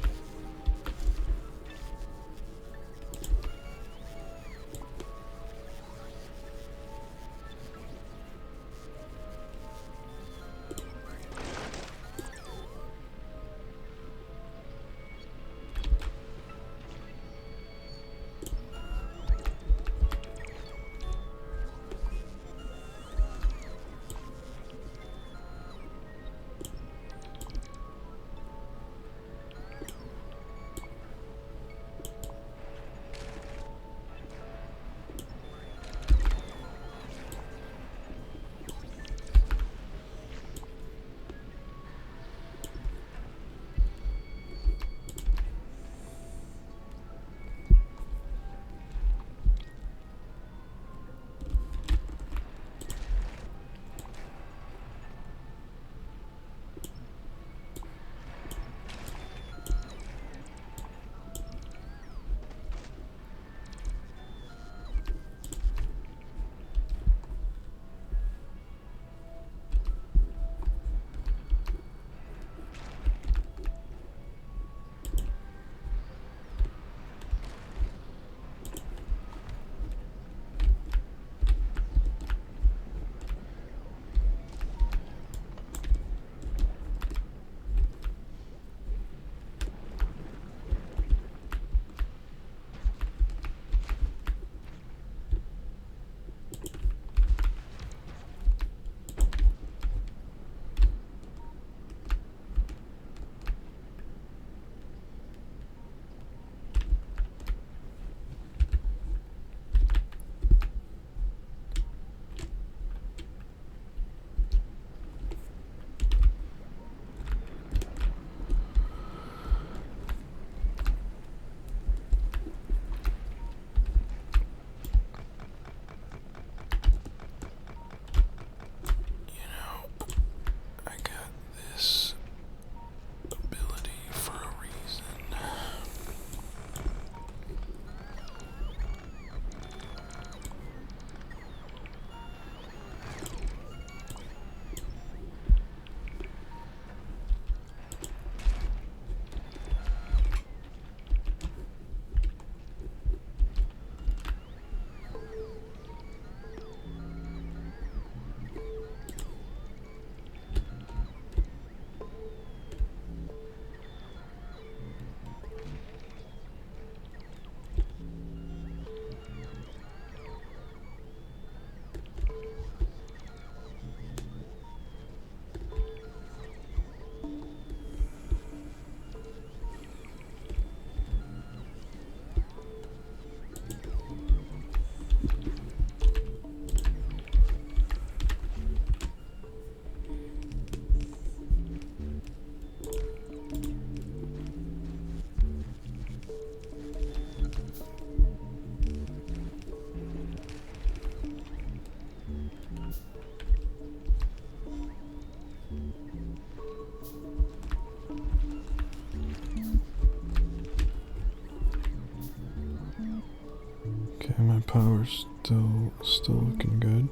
Okay, my power's still looking good.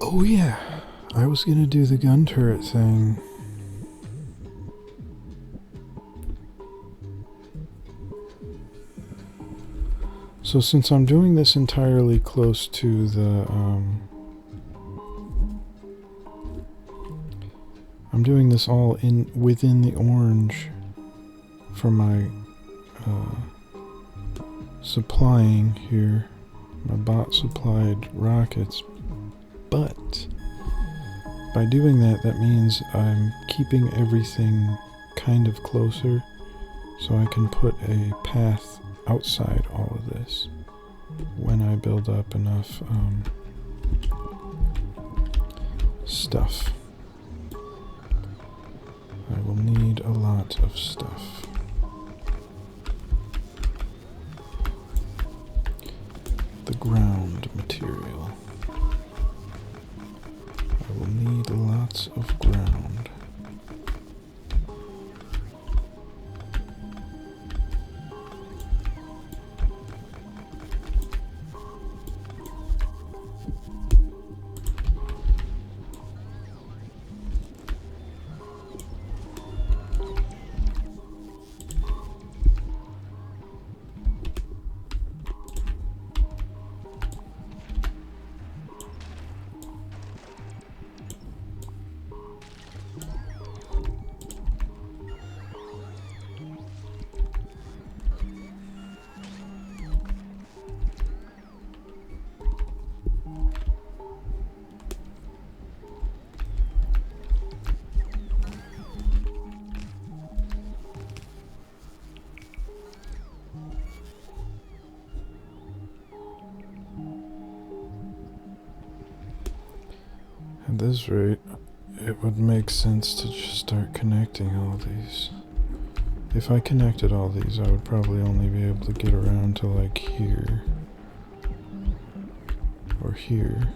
Oh yeah, I was gonna do the gun turret thing. So since I'm doing this entirely close to the, I'm doing this all within the orange for my supplying here, my bot supplied rockets, but by doing that, that means I'm keeping everything kind of closer so I can put a path outside all of this when I build up enough stuff. I will need a lot of stuff. The ground material. I will need lots of ground. At this rate, it would make sense to just start connecting all these. If I connected all these, I would probably only be able to get around to like here. Or here.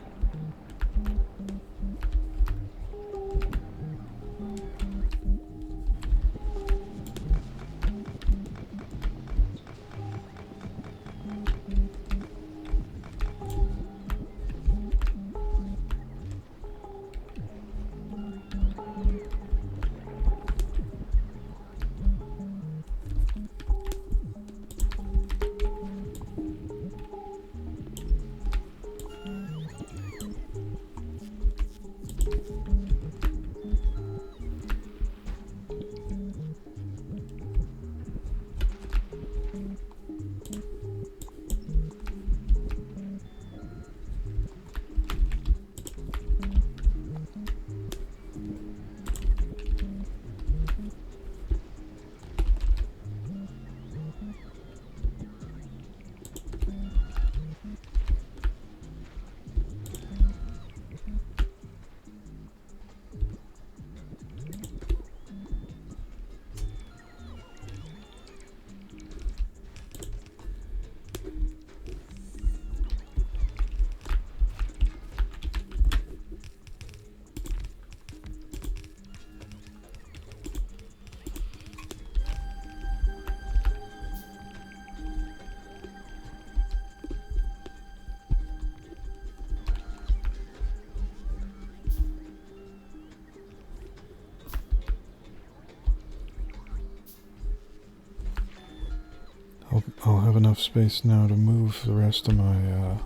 I'll have enough space now to move the rest of my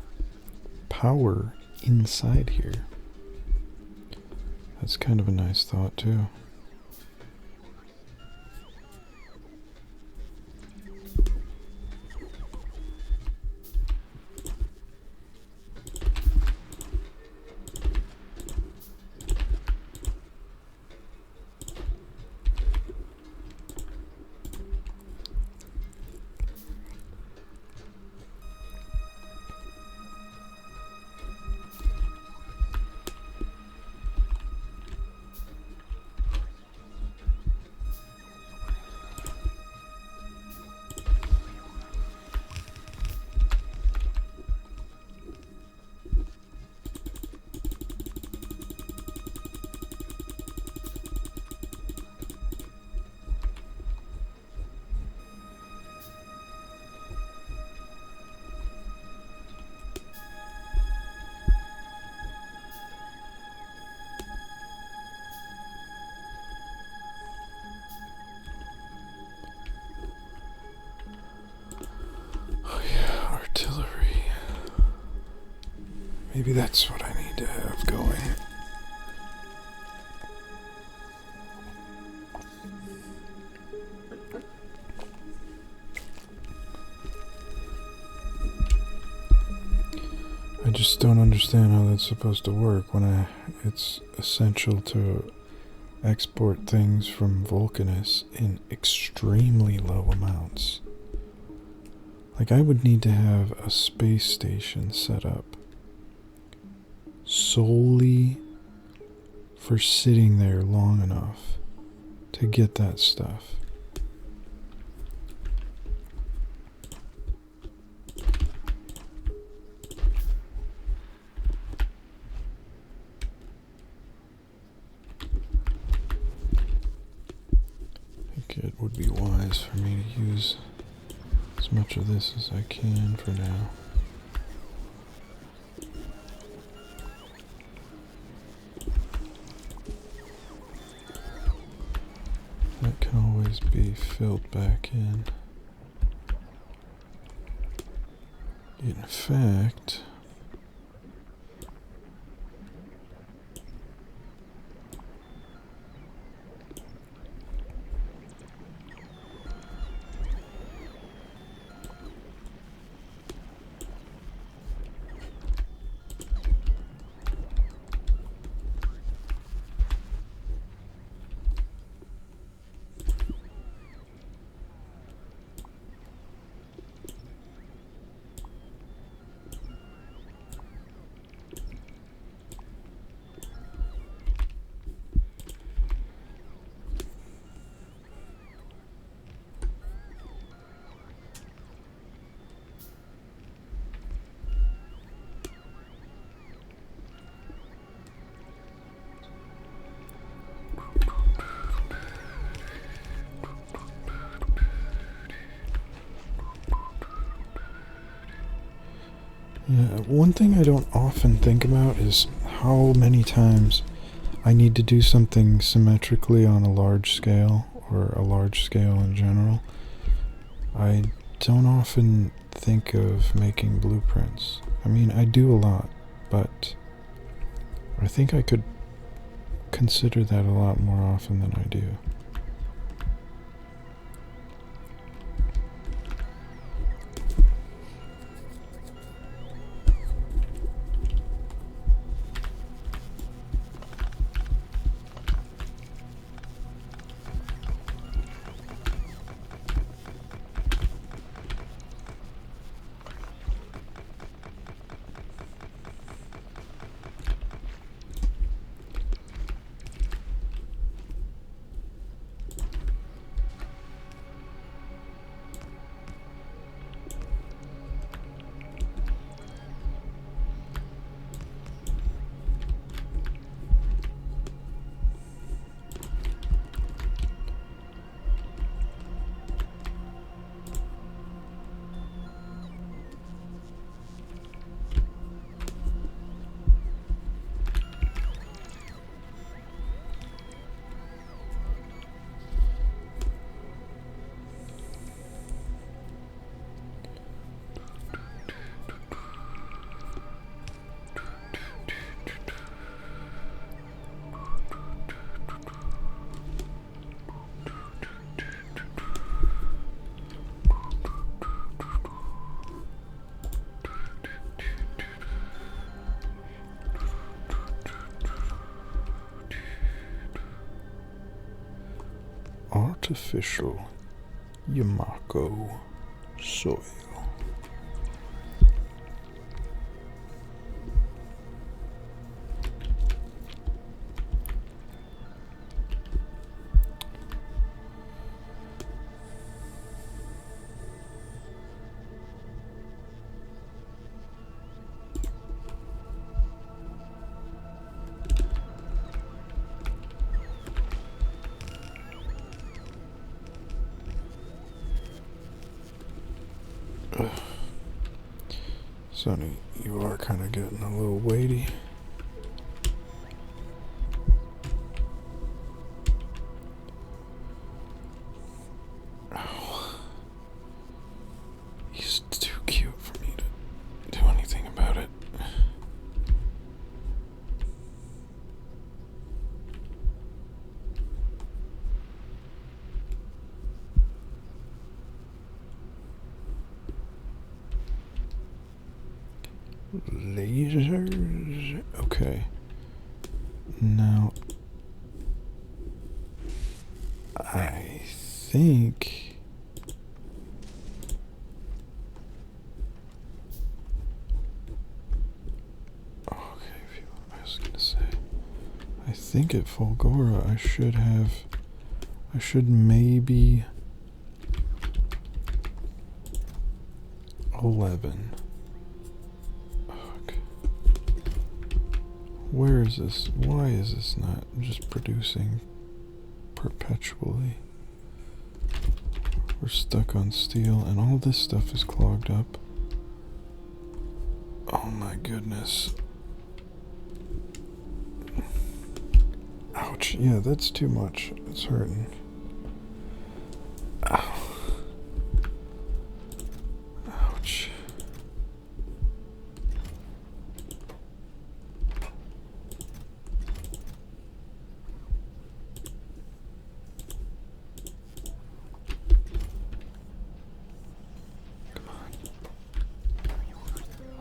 power inside here. That's kind of a nice thought too. Maybe that's what I need to have going. I just don't understand how that's supposed to work when it's essential to export things from Vulcanus in extremely low amounts. Like, I would need to have a space station set up solely for sitting there long enough to get that stuff. I think it would be wise for me to use as much of this as I can for now. That can always be filled back in. In fact, one thing I don't often think about is how many times I need to do something symmetrically on a large scale, or a large scale in general. I don't often think of making blueprints. I mean, I do a lot, but I think I could consider that a lot more often than I do. Artificial Yamako soil. Sonny, you are kind of getting a little weighty. Oh. He's too cute for me to do anything about it. Lasers. Okay. Now, I think... Okay, I was gonna say... I think at Fulgora I should maybe... 11. Fuck. Where is this? Why is this not just producing perpetually? We're stuck on steel and all this stuff is clogged up. Oh my goodness. Ouch. Yeah, that's too much. It's hurting. Ow. Ouch.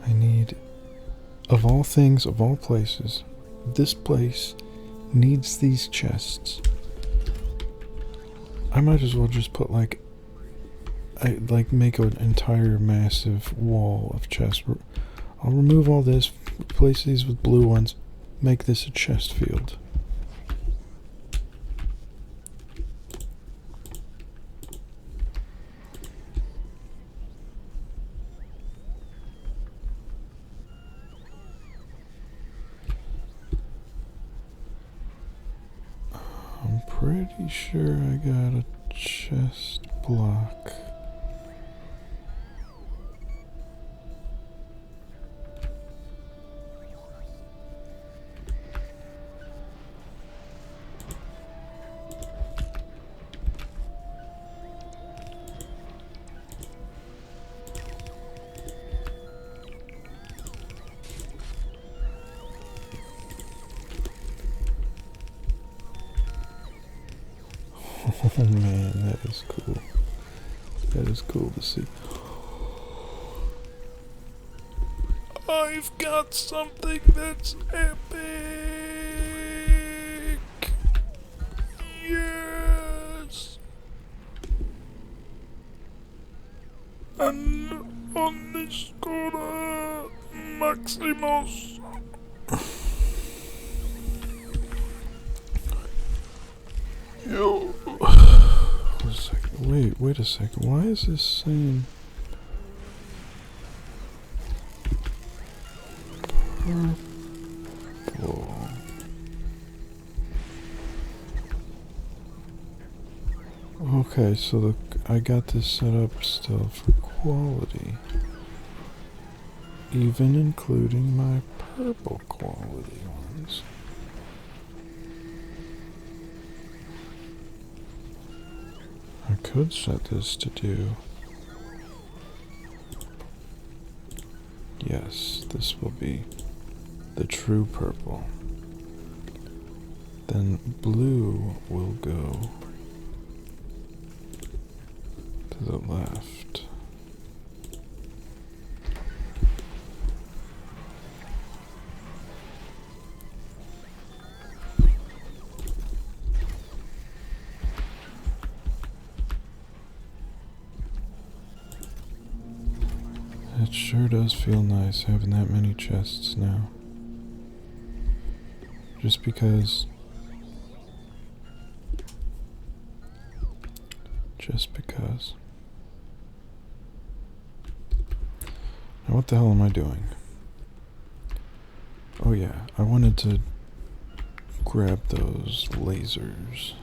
I need, of all things, of all places, this place needs these chests. I might as well just put make an entire massive wall of chests. I'll remove all this, replace these with blue ones, make this a chest field. I'm pretty sure I got a chest block. Oh man, that is cool. That is cool to see. I've got something that's epic! Yes! And on this corner, Maximus! Yo! Wait a second. Why is this saying purple? Okay, so I got this set up still for quality, even including my purple quality ones. I could set this to do. Yes, this will be the true purple. Then blue will go to the left. It sure does feel nice having that many chests now. Just because. Now what the hell am I doing? Oh yeah, I wanted to grab those lasers.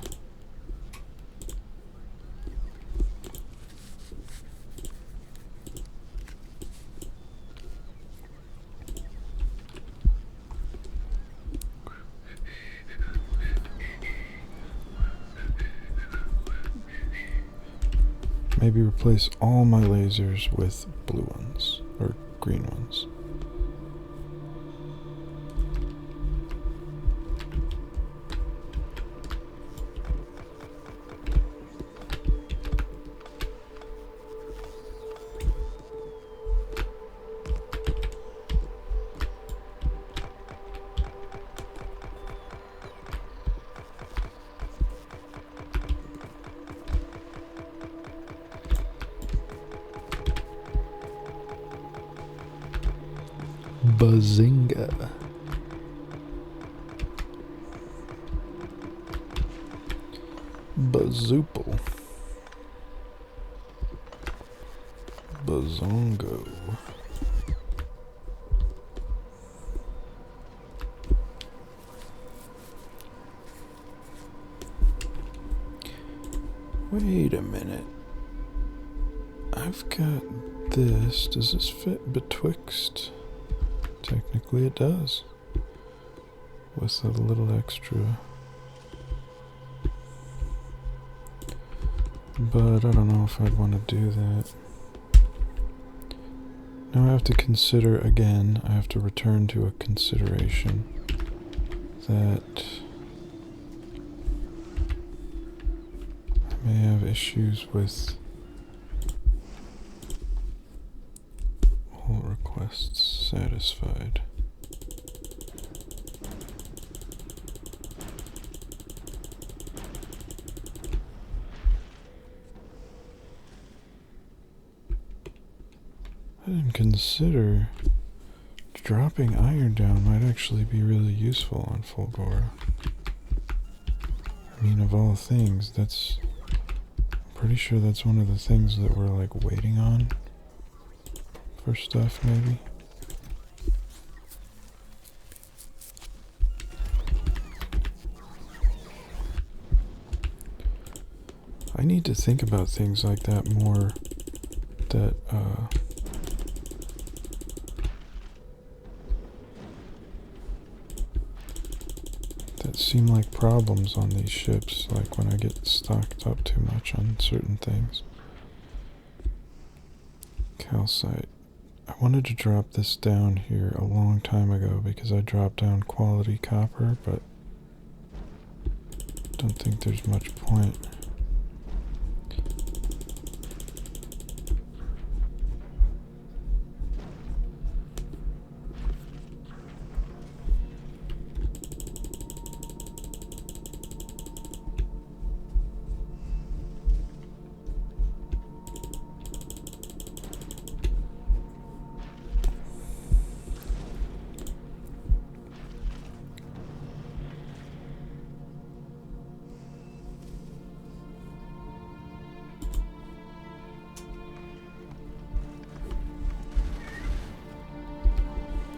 Maybe replace all my lasers with blue ones, or green ones. Bazinga. Bazoople. Bazongo. Wait a minute. I've got this. Does this fit betwixt? Technically it does. With a little extra. But I don't know if I'd want to do that. Now I have to consider again, I have to return to a consideration that I may have issues with all requests satisfied. I didn't consider dropping iron down might actually be really useful on Fulgora. I mean, of all things, that's... I'm pretty sure that's one of the things that we're like waiting on for stuff, maybe. I need to think about things like that more, that seem like problems on these ships, like when I get stocked up too much on certain things. Calcite. I wanted to drop this down here a long time ago because I dropped down quality copper, but don't think there's much point.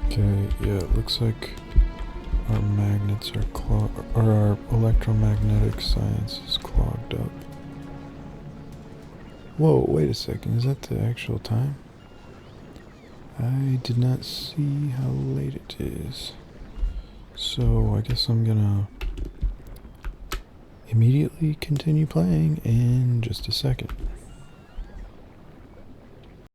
Okay, yeah, it looks like our magnets are clogged, or our electromagnetic science is clogged up. Whoa, wait a second, is that the actual time? I did not see how late it is. So I guess I'm gonna immediately continue playing in just a second.